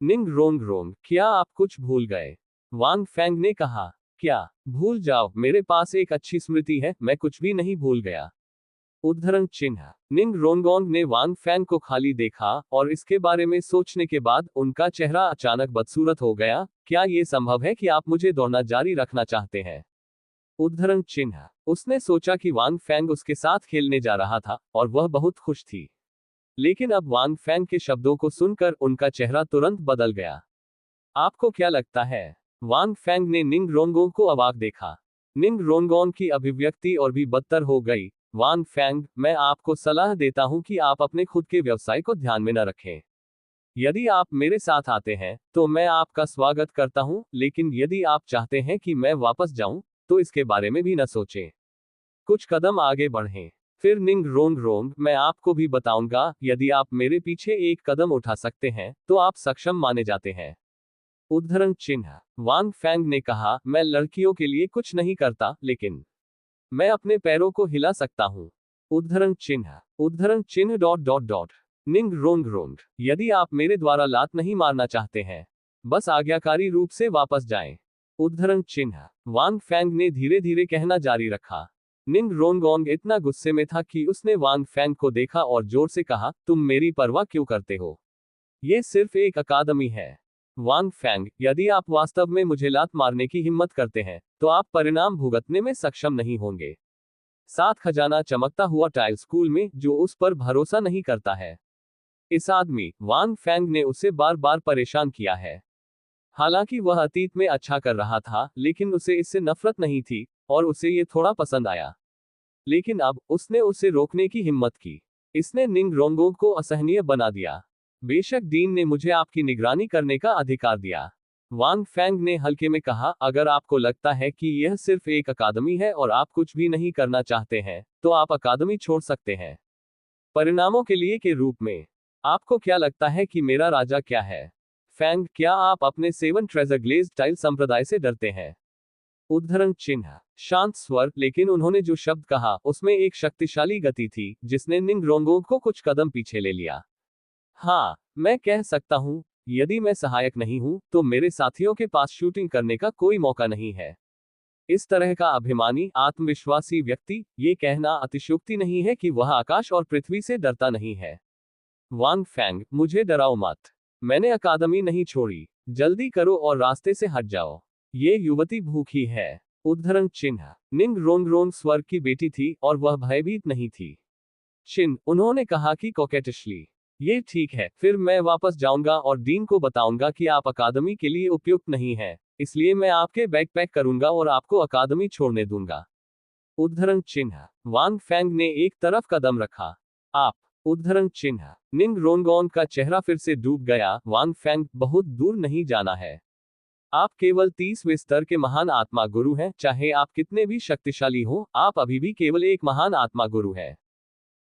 निंग रोंगरोंग, क्या आप कुछ भूल गए? वांग फैंग ने कहा। क्या? भूल जाओ, मेरे पास एक अच्छी स्मृति है, मैं कुछ भी नहीं भूल गया। उद्धरण चिन्ह। निंग रोंगरोंग ने वांग फैंग को खाली देखा और इसके बारे में सोचने के बाद उनका चेहरा अचानक बदसूरत हो गया। क्या यह संभव है कि आप मुझे दौड़ना जारी रखना चाहते हैं? उद्धरण चिन्ह। उसने सोचा कि वांग फैंग उसके साथ खेलने जा रहा था और वह बहुत खुश थी। लेकिन अब वांग फैंग के शब्दों को सुनकर उनका चेहरा तुरंत बदल गया। आपको क्या लगता है? वांग फैंग ने निंग रोंगरोंग को अवाक देखा। निंग रोंगरोंग की अभिव्यक्ति और भी बदतर हो गई। वांग फैंग, मैं आपको सलाह देता हूं कि आप अपने खुद के व्यवसाय को ध्यान में न रखें। यदि आप मेरे साथ आते हैं तो मैं आपका स्वागत करता हूं, लेकिन यदि आप चाहते हैं कि मैं वापस जाऊं तो इसके बारे में भी न सोचें। कुछ कदम आगे बढ़ें। फिर निंग रोंगरोंग, मैं आपको भी बताऊंगा, यदि आप मेरे पीछे एक कदम उठा सकते हैं तो आप सक्षम माने जाते हैं। उद्धरण चिन्ह। वांग फैंग ने कहा, मैं लड़कियों के लिए कुछ नहीं करता, लेकिन मैं अपने पैरों को हिला सकता हूं। उद्धरण चिन्ह। उद्धरण चिन्ह डॉट डॉट डॉट। निंग रोंगरोंग, यदि आप मेरे द्वारा लात नहीं मारना चाहते हैं, बस आज्ञाकारी रूप से वापस जाएं। उद्धरण चिन्ह। वांग फैंग ने धीरे धीरे कहना जारी रखा। निंग रोंगरोंग इतना गुस्से में था कि उसने वांग फैंग को देखा और जोर से कहा, तुम मेरी परवाह क्यों करते हो? यह सिर्फ एक अकादमी है। वांग फैंग, यदि आप वास्तव में मुझे लात मारने की हिम्मत करते हैं तो आप परिणाम भुगतने में सक्षम नहीं होंगे। साथ खजाना चमकता हुआ टाइल स्कूल में, जो उस पर भरोसा नहीं करता है। इस आदमी, वांग फैंग ने उसे बार बार परेशान किया है। हालांकि वह अतीत में अच्छा कर रहा था, लेकिन उसे इससे नफरत नहीं थी, और उसे ये थोड़ा पसंद आया। लेकिन अब उसने उसे रोकने की हिम्मत की। इसने निंग रोंगरोंग को असहनीय बना दिया। बेशक डीन ने मुझे आपकी निगरानी करने का अधिकार दिया। वांग फेंग ने हल्के में कहा, अगर आपको लगता है कि यह सिर्फ एक अकादमी है और आप कुछ भी नहीं करना चाहते हैं, तो आप अकादमी छोड़ सकते हैं। परिणामों के लिए के रूप में, आपको क्या लगता है कि मेरा राजा क्या है? फेंग, क्या आप अपने सेवन ट्रेजर ग्लेज्ड टाइल संप्रदाय से डरते हैं? उद्धरण चिन्ह। शांत स्वर, लेकिन उन्होंने जो शब्द कहा उसमें एक शक्तिशाली गति थी जिसने निंग रोंगोंग को कुछ कदम पीछे ले लिया। हाँ, मैं कह सकता हूं, यदि मैं सहायक नहीं हूं, तो मेरे साथियों के पास शूटिंग करने का कोई मौका नहीं है। इस तरह का अभिमानी, आत्मविश्वासी व्यक्ति, ये कहना अतिशयोक्ति नहीं है कि वह आकाश और पृथ्वी से डरता नहीं है। वांग फेंग, मुझे डराओ मत। मैंने अकादमी नहीं छोड़ी। जल्दी करो और रास्ते से हट जाओ। ये युवती भूखी है। उद्धरण चिन्ह। निंग रोंग स्वर्ग की बेटी थी और वह भयभीत नहीं थी। चिन्ह, उन्होंने कहा कि कोकेटिशली, ये ठीक है, फिर मैं वापस जाऊंगा और डीन को बताऊंगा कि आप अकादमी के लिए उपयुक्त नहीं हैं, इसलिए मैं आपके बैग पैक करूंगा और आपको अकादमी छोड़ने दूंगा। उद्धरण चिन्ह। वांग फेंग ने एक तरफ कदम रखा। आप। उद्धरण चिन्ह। निंग रोंगोन का चेहरा फिर से डूब गया। वांग फेंग, बहुत दूर नहीं जाना है। आप केवल 30वें स्तर के महान आत्मा गुरु हैं, चाहे आप कितने भी शक्तिशाली हो, आप अभी भी केवल एक महान आत्मा गुरु है।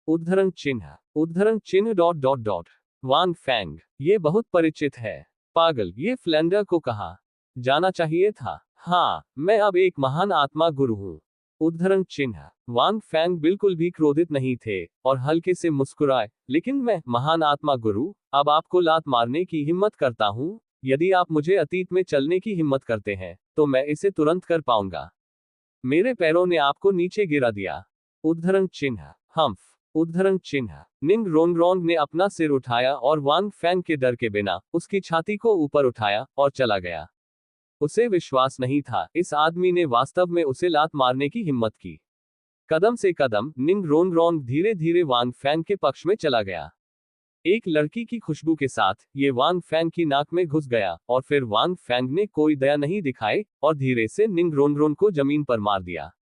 उद्धरण चिन्ह। उद्धरण चिन्ह डॉट डॉट डॉट। वांग फेंग, ये बहुत परिचित है। पागल, ये फ्लेंडर को कहा जाना चाहिए था। हाँ, मैं अब एक महान आत्मा गुरु हूँ। उद्धरण चिन्ह। वांग फेंग बिल्कुल भी क्रोधित नहीं थे और हल्के से मुस्कुराए, लेकिन मैं, महान आत्मा गुरु, अब आपको लात मारने की हिम्मत करता हूँ। यदि आप मुझे अतीत में चलने की हिम्मत करते हैं, तो मैं इसे तुरंत कर पाऊंगा। मेरे पैरों ने आपको नीचे गिरा दिया। उद्धरण चिन्ह। हम्फ। उद्धरण चिन्ह। निंग रोंग ने अपना सिर उठाया और वांग फेंग के डर के बिना उसकी छाती को ऊपर उठाया और चला गया। उसे विश्वास नहीं था, इस आदमी ने वास्तव में उसे लात मारने की हिम्मत की। कदम से कदम, निंग रोंग धीरे धीरे वांग फेंग के पक्ष में चला गया। एक लड़की की खुशबू के साथ ये वांग फेंग की नाक में घुस गया और फिर वांग फेंग ने कोई दया नहीं दिखाई और धीरे से निंग रोंग को जमीन पर मार दिया।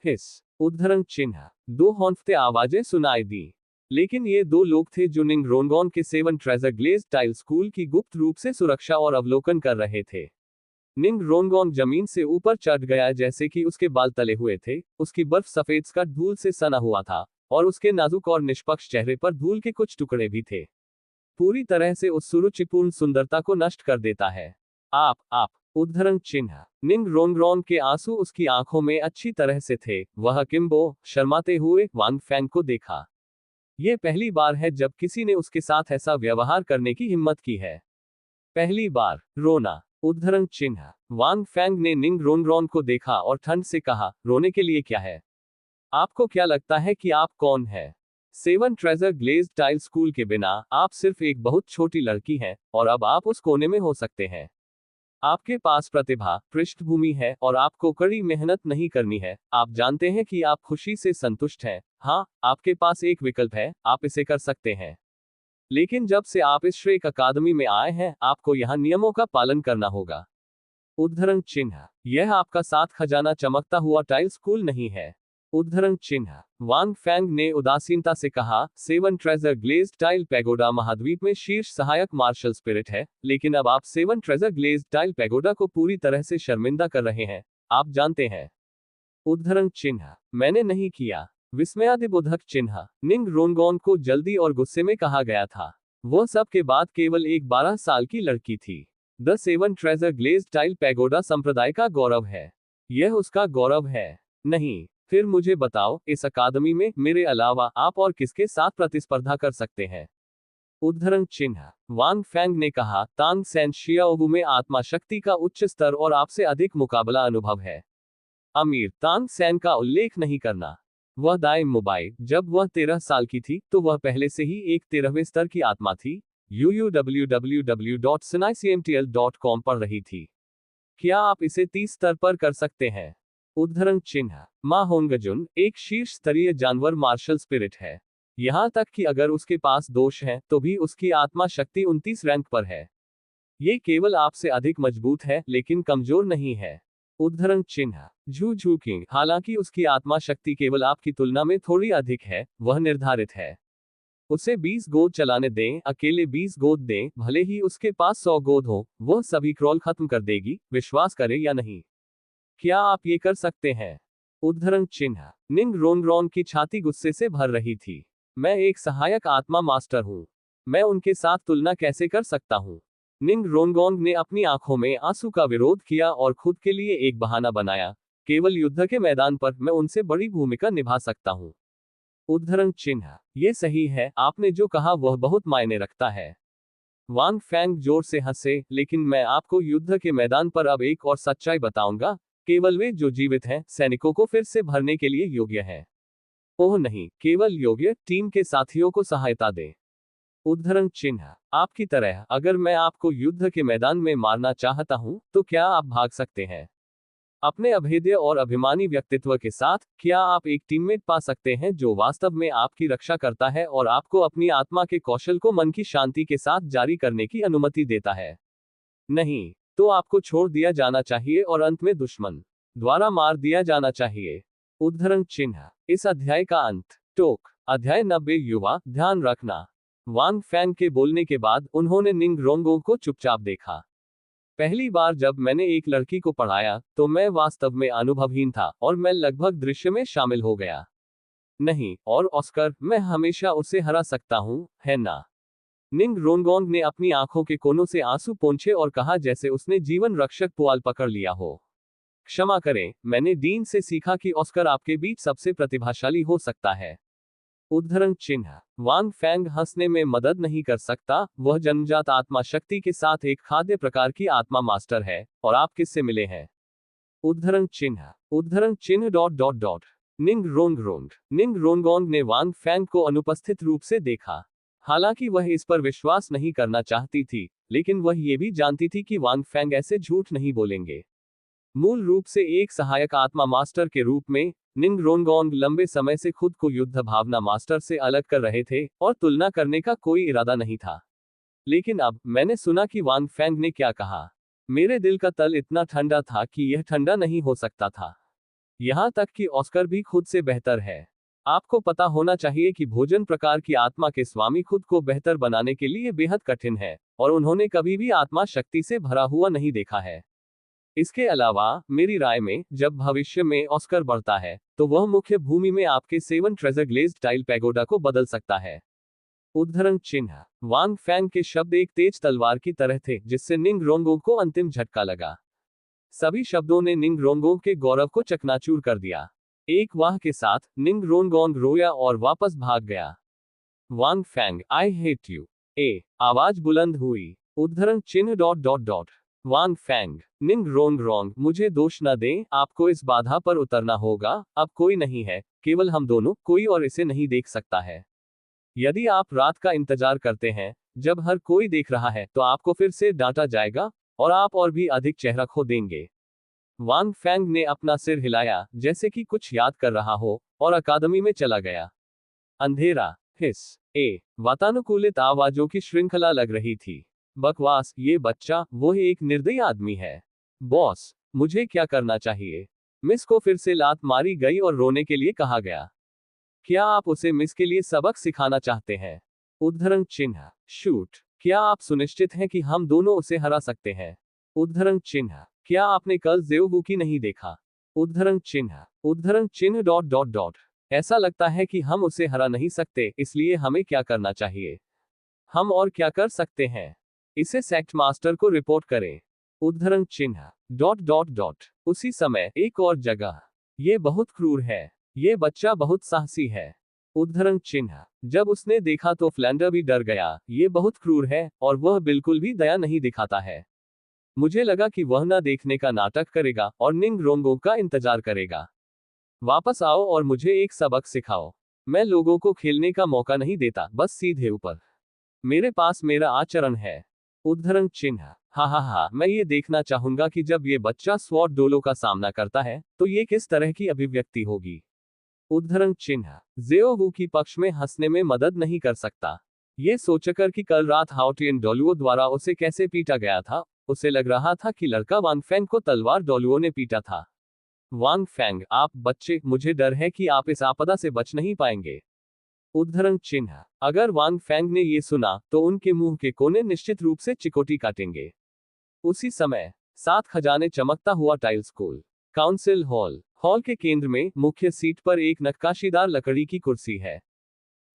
हिस। उद्धरण चिन्ह। दो हौंफते आवाजें सुनाई दी, लेकिन ये दो लोग थे जो निंग रोंगोन के seven treasure glazed tile school की गुप्त रूप से सुरक्षा और अवलोकन कर रहे थे। निंग रोंगोन जमीन से ऊपर चढ़ गया जैसे कि उसके बाल तले हुए थे, उसकी बर्फ सफेद स्कर्ट धूल से सना हुआ था और उसके नाजुक और निष्पक्ष चेहरे पर धूल के कुछ टुकड़े भी थे। पूरी तरह से उस सुरुचिपूर्ण सुंदरता को नष्ट कर देता है। आप। उद्धरण चिन्ह। निंग रोंग के आंसू उसकी आंखों में अच्छी तरह से थे। वह किम्बो, शर्माते हुए वांग फेंग को देखा। यह पहली बार है जब किसी ने उसके साथ ऐसा व्यवहार करने की हिम्मत की है। पहली बार। रोना। उद्धरण चिन्ह। वांग फेंग ने निंग रोंग को देखा और ठंड से कहा, रोने के लिए क्या है? आपको क्या लगता है कि आप कौन है? Seven treasure glazed tile school के बिना आप सिर्फ एक बहुत छोटी लड़की हैं और अब आप उस कोने में हो सकते हैं। आपके पास प्रतिभा, पृष्ठभूमि है और आपको कड़ी मेहनत नहीं करनी है। आप जानते हैं कि आप खुशी से संतुष्ट हैं। हाँ, आपके पास एक विकल्प है, आप इसे कर सकते हैं। लेकिन जब से आप इस श्रेक अकादमी में आए हैं, आपको यहाँ नियमों का पालन करना होगा। उद्धरण चिन्ह। यह आपका साथ खजाना चमकता हुआ टाइल स्कूल नहीं है। उद्धरण चिन्ह। वांग फेंग ने उदासीनता से कहा, seven treasure glazed tile pagoda महाद्वीप में शीर्ष सहायक मार्शल स्पिरिट है, लेकिन अब आप seven treasure glazed tile pagoda को पूरी तरह से शर्मिंदा कर रहे हैं। आप जानते हैं। उद्धरण चिन्ह। मैंने नहीं किया। विस्मयादिबोधक चिन्ह। निंग रोंगोन को जल्दी और गुस्से में कहा गया था। वह सब के बाद केवल एक 12 साल की लड़की थी। The seven treasure glazed tile pagoda संप्रदाय का गौरव है। यह उसका गौरव है। नहीं, फिर मुझे बताओ, इस अकादमी में मेरे अलावा आप और किसके साथ प्रतिस्पर्धा कर सकते हैं? उद्धरण चिन्ह। वांग फेंग ने कहा, तांग सेन शियाओबू में आत्मा शक्ति का उच्च स्तर और आपसे अधिक मुकाबला अनुभव है। अमीर तांग सेन का उल्लेख नहीं करना। वह दाई मुबाई, जब वह 13 साल की थी तो वह पहले से ही एक 13वें स्तर की आत्मा थी। www.sinaicmtl.com पढ़ रही थी। क्या आप इसे 30 स्तर पर कर सकते हैं? उद्धरण चिन्ह। मा होंगजुन एक शीर्ष स्तरीय जानवर मार्शल स्पिरिट है। यहां तक कि अगर उसके पास दोष हैं, तो भी उसकी आत्मा शक्ति 29 रैंक पर है। ये केवल आपसे अधिक मजबूत है, लेकिन कमजोर नहीं है। उद्धरण चिन्ह। झू झू किंग, हालांकि उसकी आत्मा शक्ति केवल आपकी तुलना में थोड़ी अधिक है, वह निर्धारित है। उसे 20 गोद चलाने दें, अकेले 20 गोद दें, भले ही उसके पास 100 गोद हो, वह सभी क्रोल खत्म कर देगी, विश्वास करें या नहीं। क्या आप ये कर सकते हैं? उद्धरण चिन्ह। निंग रोंगरोंग की छाती गुस्से से भर रही थी। मैं एक सहायक आत्मा मास्टर हूँ। मैं उनके साथ तुलना कैसे कर सकता हूँ? निंग रोंगोंग ने अपनी आंखों में आंसू का विरोध किया और खुद के लिए एक बहाना बनाया। केवल युद्ध के मैदान पर मैं उनसे बड़ी भूमिका निभा सकता हूँ। उद्धरण चिन्ह। ये सही है, आपने जो कहा वह बहुत मायने रखता है। वांग फैंग जोर से हंसे, लेकिन मैं आपको युद्ध के मैदान पर अब एक और सच्चाई बताऊंगा। केवल वे जो जीवित हैं, सैनिकों को फिर से भरने के लिए योग्य हैं। ओह नहीं, केवल योग्य, टीम के साथियों को सहायता दें। उद्धरण चिन्ह। आपकी तरह, अगर मैं आपको युद्ध के मैदान में मारना चाहता हूं, तो क्या आप भाग सकते हैं? अपने अभेद्य और अभिमानी व्यक्तित्व के साथ, क्या आप एक टीममेट पा सकते हैं जो वास्तव में आपकी रक्षा करता है और आपको अपनी आत्मा के कौशल को मन की शांति के साथ जारी करने की अनुमति देता है? नहीं, तो आपको छोड़ दिया जाना चाहिए और अंत में दुश्मन द्वारा मार दिया जाना चाहिए। उद्धरण चिन्ह। इस अध्याय का अंत। टोक। अध्याय 90। युवा, ध्यान रखना। वांग फैंग के बोलने के बाद उन्होंने निंग रोंगो को चुपचाप देखा। पहली बार जब मैंने एक लड़की को पढ़ाया, तो मैं वास्तव में अनुभवहीन था और मैं लगभग दृश्य में शामिल हो गया। नहीं, और ऑस्कर, मैं हमेशा उसे हरा सकता हूं, है ना? निंग रोंगोंग ने अपनी आंखों के कोनों से आंसू पोंछे और कहा जैसे उसने जीवन रक्षक पुआल पकड़ लिया हो। क्षमा करें, मैंने डीन से सीखा कि ऑस्कर आपके बीच सबसे प्रतिभाशाली हो सकता है। उद्धरण चिन्ह। वांग फैंग हंसने में मदद नहीं कर सकता, वह जन्मजात आत्मा शक्ति के साथ एक खाद्य प्रकार की आत्मा मास्टर है, और आप किससे मिले हैं? उद्धरण चिन्ह। उद्धरण चिन्ह डॉट डॉट डॉट। निंग रोंगरोंग। निंग रोंगोंग ने वांग फैंग को अनुपस्थित रूप से देखा। हालांकि वह इस पर विश्वास नहीं करना चाहती थी, लेकिन वह ये भी जानती थी कि वांग फैंग ऐसे झूठ नहीं बोलेंगे। मूल रूप से एक सहायक आत्मा मास्टर के रूप में, निंग रोंगोंग लंबे समय से खुद को युद्ध भावना मास्टर से अलग कर रहे थे और तुलना करने का कोई इरादा नहीं था। लेकिन अब मैंने सुना कि वांग फैंग ने क्या कहा। मेरे दिल का तल इतना ठंडा था कि यह ठंडा नहीं हो सकता था। यहां तक कि ऑस्कर भी खुद से बेहतर है। आपको पता होना चाहिए कि भोजन प्रकार की आत्मा के स्वामी खुद को बेहतर बनाने के लिए बेहद कठिन है, और उन्होंने कभी भी आत्मा शक्ति से भरा हुआ नहीं देखा है। इसके अलावा, मेरी राय में, जब भविष्य में ऑस्कर बढ़ता है, तो वह मुख्य भूमि में आपके 7 ट्रेजर ग्लेज्ड टाइल पैगोडा को बदल सकता है। उद्धरण चिन्ह। वांग फैंग के शब्द एक तेज तलवार की तरह थे जिससे निंग रोंगो को अंतिम झटका लगा। सभी शब्दों ने निंग रोंगो के गौरव को चकनाचूर कर दिया। एक वाह के साथ, निंग रोंगोंग रोया और वापस भाग गया। वांग फैंग, आई हेट यू। आवाज बुलंद हुई। उद्धरण चिन्ह डॉट डॉट डॉट। वांग फैंग। निंग रोंग रोंग, मुझे दोष न दें, आपको इस बाधा पर उतरना होगा, अब कोई नहीं है, केवल हम दोनों, कोई और इसे नहीं देख सकता है। यदि आप रात का इंतजार करते हैं, जब हर कोई देख रहा है, तो आपको फिर से डांटा जाएगा, और आप और भी अधिक चेहरा खो देंगे। वांग फैंग ने अपना सिर हिलाया, जैसे कि कुछ याद कर रहा हो, और अकादमी में चला गया। अंधेरा। हिस। वातानुकूलित आवाजों की श्रृंखला लग रही थी। बकवास, ये बच्चा, वो एक निर्दयी आदमी है। बॉस, मुझे क्या करना चाहिए? मिस को फिर से लात मारी गई और रोने के लिए कहा गया। क्या आप उसे मिस के लिए सबक सिखाना चाहते हैं? उद्धरण चिन्ह। शूट। क्या आप सुनिश्चित हैं कि हम दोनों उसे हरा सकते हैं? उद्धरण चिन्ह। क्या आपने कल ज़ेओवुकी नहीं देखा? उद्धरण चिन्ह। उद्धरण चिन्ह डॉट डॉट डॉट। ऐसा लगता है कि हम उसे हरा नहीं सकते, इसलिए हमें क्या करना चाहिए? हम और क्या कर सकते हैं? इसे सेक्ट मास्टर को रिपोर्ट करें। उद्धरण चिन्ह डॉट डॉट डॉट। उसी समय, एक और जगह। ये बहुत क्रूर है। ये बच्चा बहुत साहसी है। उद्धरण चिन्ह। जब उसने देखा तो फ्लैंडर भी डर गया। ये बहुत क्रूर है, और वह बिल्कुल भी दया नहीं दिखाता है। मुझे लगा कि वह न देखने का नाटक करेगा और निंग रोंगो का इंतजार करेगा। वापस आओ और मुझे एक सबक सिखाओ। मैं लोगों को खेलने का मौका नहीं देता, बस सीधे ऊपर। मेरे पास मेरा आचरण है। उद्धरण चिन्ह। हा, मैं ये देखना चाहूंगा कि जब ये बच्चा स्वॉर्ड डोलो का सामना करता है, तो ये किस तरह की अभिव्यक्ति होगी। उद्धरण चिन्ह। ज़ेओवुकी पक्ष में हंसने में मदद नहीं कर सकता। ये सोचकर कि कल रात हाओटियन डोलुओ द्वारा उसे कैसे पीटा गया था, उसे लग रहा था कि लड़का वांग फैंग को तलवार डोलुओ ने पीटा था। वांग फैंग, आप बच्चे, मुझे डर है कि आप इस आपदा से बच नहीं पाएंगे। उद्धरण चिन्ह। अगर वांग फेंग ने ये सुना तो उनके मुंह के कोने निश्चित रूप से चिकोटी काटेंगे। उसी समय 7 खजाने चमकता हुआ tile school council hall. Hall के केंद्र में मुख्य सीट पर एक नक्काशीदार लकड़ी की कुर्सी है।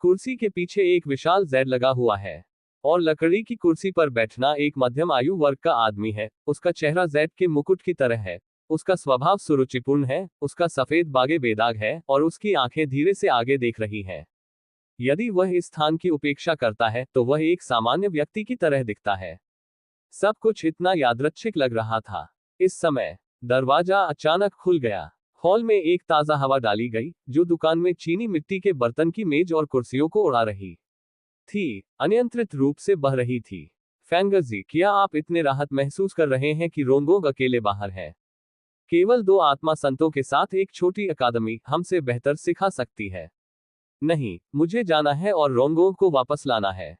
कुर्सी के पीछे एक विशाल जेड लगा हुआ है और लकड़ी की कुर्सी पर बैठना एक मध्यम आयु वर्ग का आदमी है। उसका चेहरा जेड के मुकुट की तरह है। उसका स्वभाव सुरुचिपूर्ण है, उसका सफेद बागे बेदाग है और उसकी आंखें धीरे से आगे देख रही हैं। यदि वह इस स्थान की उपेक्षा करता है तो वह एक सामान्य व्यक्ति की तरह दिखता है। सब कुछ इतना यादृच्छिक लग रहा था। इस समय दरवाजा अचानक खुल गया। हॉल में एक ताजा हवा डाली गई जो दुकान में चीनी मिट्टी के बर्तन की मेज और कुर्सियों को उड़ा रही थी, अनियंत्रित रूप से बह रही थी। फैंगजी, क्या आप इतने राहत महसूस कर रहे हैं कि रोंगोंग अकेले बाहर है? केवल 2 आत्मा संतों के साथ एक छोटी अकादमी हमसे बेहतर सिखा सकती है। नहीं, मुझे जाना है और रोंगोंग को वापस लाना है।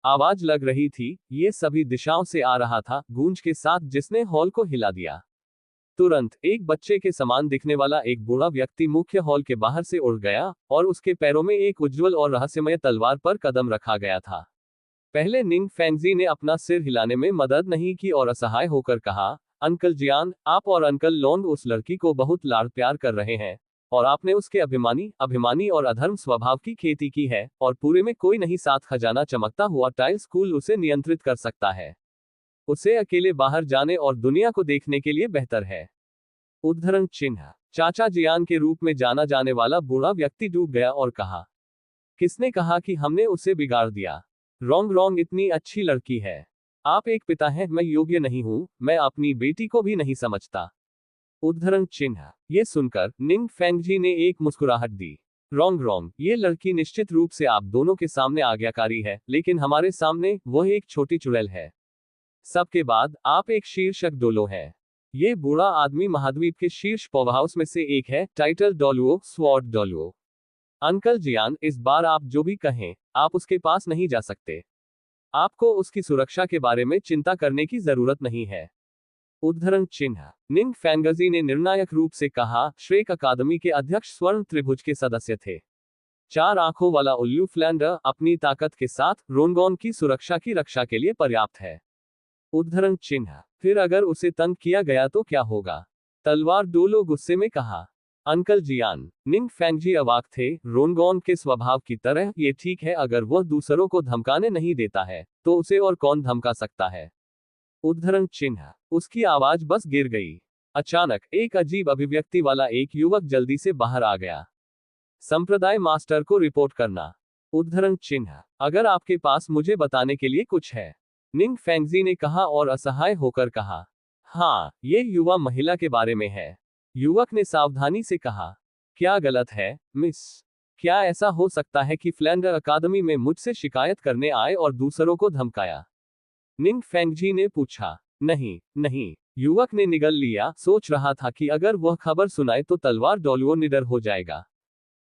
आवाज लग रही थी, ये सभी दिशाओं से आ रहा था, गूंज के साथ जिसने हॉल को हिला दिया। तुरंत एक बच्चे के समान दिखने वाला एक बूढ़ा व्यक्ति मुख्य हॉल के बाहर से उड़ गया और उसके पैरों में एक उज्ज्वल और रहस्यमय तलवार पर कदम रखा गया था। पहले निंग फेंगजी ने अपना सिर हिलाने में मदद नहीं की और असहाय होकर कहा, अंकल जियान, आप और अंकल लोंग उस लड़की को बहुत लाड़ प्यार कर रहे हैं और आपने उसके अभिमानी और अधर्म स्वभाव की खेती की है और पूरे में कोई नहीं। 7 खजाना चमकता हुआ टाइल स्कूल उसे नियंत्रित कर सकता है। उसे अकेले बाहर जाने और दुनिया को देखने के लिए बेहतर है। उद्धरण चिन्ह। चाचा जियान के रूप में जाना जाने वाला बूढ़ा व्यक्ति डूब गया और कहा, किसने कहा कि हमने उसे बिगाड़ दिया? रोंग इतनी अच्छी लड़की है। आप एक पिता हैं, मैं योग्य नहीं हूं, मैं अपनी बेटी को भी नहीं समझता। उद्धरण चिन्ह। ये सुनकर निंग फेंगजी ने एक मुस्कुराहट दी। रोंग, ये लड़की निश्चित रूप से आप दोनों के सामने आज्ञाकारी है, लेकिन हमारे सामने वह एक छोटी चुड़ैल है। सबके बाद आप एक शीर्षक डोलो है। ये बूढ़ा आदमी महाद्वीप के शीर्ष पावरहाउस में से एक है, टाइटल डोलुओ, स्वॉर्ड डोलुओ। अंकल जियान, इस बार आप जो भी कहें, आप उसके पास नहीं जा सकते। आपको उसकी सुरक्षा के बारे में चिंता करने की जरूरत नहीं है। उद्धरण चिन्ह। निंग फेंगजी ने निर्णायक रूप से कहा, श्रेक अकादमी के अध्यक्ष स्वर्ण त्रिभुज के सदस्य थे। 4 आंखों वाला उल्लू फ्लैंडर अपनी ताकत के साथ रोंगोन की सुरक्षा की रक्षा के लिए पर्याप्त है। उद्धरण चिन्ह। फिर अगर उसे तंग किया गया तो क्या होगा? तलवार डोलो गुस्से में कहा। अंकल जियान, निंग फेंगजी अवाक थे। रोंगोन के स्वभाव की तरह ये ठीक है, अगर वह दूसरों को धमकाने नहीं देता है तो उसे और कौन धमका सकता है? उद्धरण चिन्ह। उसकी आवाज बस गिर गई। अचानक एक अजीब अभिव्यक्ति वाला एक युवक जल्दी से बाहर आ गया। संप्रदाय मास्टर को रिपोर्ट करना। उद्धरण चिन्ह। अगर आपके पास मुझे बताने के लिए कुछ है, निंग फेंगजी ने कहा और असहाय होकर कहा, हाँ, ये युवा महिला के बारे में है। युवक ने सावधानी से कहा, क्या गलत है, मिस? क्या ऐसा हो सकता है कि फ्लैंडर अकादमी में मुझसे शिकायत करने आए और दूसरों को धमकाया? निंग फेंगजी ने पूछा। नहीं। युवक ने निगल लिया, सोच रहा था कि अगर वह खबर सुनाए तो तलवार डोलुओ निडर हो जाएगा।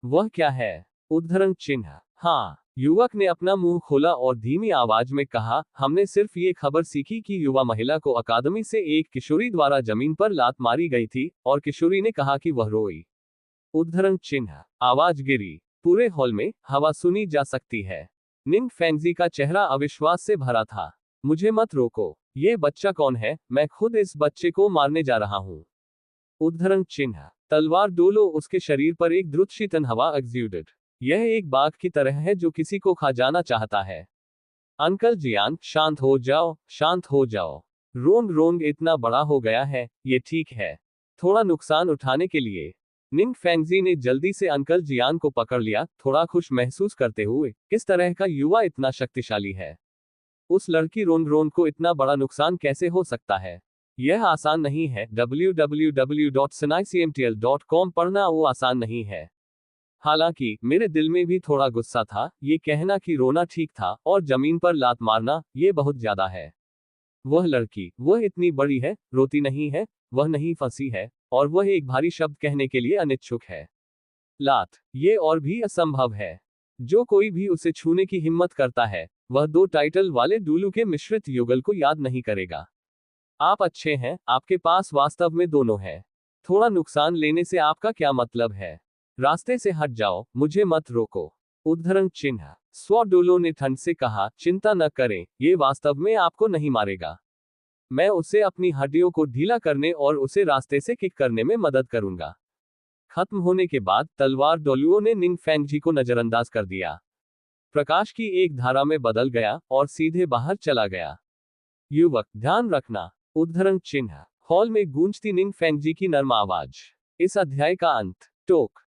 वह क्या है? उद्धरण चिन्ह। हाँ, युवक ने अपना मुंह खोला और धीमी आवाज में कहा, हमने सिर्फ ये खबर सीखी कि युवा महिला को अकादमी से एक किशोरी द्वारा जमीन पर लात मारी गई थी और किशोरी ने कहा कि वह रोई। उद्धरण चिन्ह। आवाज गिरी। पूरे हॉल में हवा सुनी जा सकती है। निंग फेंगजी का चेहरा अविश्वास से भरा था। मुझे मत रोको। ये बच्चा कौन है? मैं खुद इस बच्चे को मारने जा रहा हूं। उद्धरण चिन्ह। तलवार डोलो उसके शरीर पर एक द्रुत शीतन हवा एक्सुडेड। यह एक बाघ की तरह है जो किसी को खा जाना चाहता है। अंकल जियान, शांत हो जाओ, शांत हो जाओ। रोंग इतना बड़ा हो गया है, ये ठीक है। थोड़ा नुकसान उठाने के लिए। निंग फेंगजी ने जल्दी से अंकल जियान को पकड़ लिया, थोड़ा खुश महसूस करते हुए, किस तरह का युवा इतना शक्तिशाली है? उस लड़की रोंग को इतना बड़ा नुकसान कैसे हो सकता है? यह आसान नहीं है। www.sinaicmtl.com पढ़ना वो आसान नहीं है। हालांकि मेरे दिल में भी थोड़ा गुस्सा था, ये कहना कि रोना ठीक था और जमीन पर लात मारना, ये बहुत ज्यादा है। वह लड़की, वह इतनी बड़ी है, रोती नहीं है, वह नहीं फंसी है, और वह एक भारी शब्द कहने के लिए अनिच्छुक है। लात, ये और भी असंभव है। जो कोई भी उसे छूने की हिम्मत करता है, वह 2 टाइटल वाले डूलू के मिश्रित युगल को याद नहीं करेगा। आप अच्छे हैं, आपके पास वास्तव में दोनों है। थोड़ा नुकसान लेने से आपका क्या मतलब है? रास्ते से हट जाओ, मुझे मत रोको। उद्धरण चिन्ह। स्वडोलो ने ठंड से कहा, चिंता न करें, ये वास्तव में आपको नहीं मारेगा। मैं उसे अपनी हड्डियों को ढीला करने और उसे रास्ते से किक करने में मदद करूंगा। खत्म होने के बाद तलवार डोलुओ ने निंग फेंगजी को नजरअंदाज कर दिया। प्रकाश की एक धारा में बदल गया और सीधे बाहर चला गया। युवक, ध्यान रखना। उद्धरण चिन्ह। हॉल में गूंजती निंग फेंगजी की नर्म आवाज। इस अध्याय का अंत। टोक।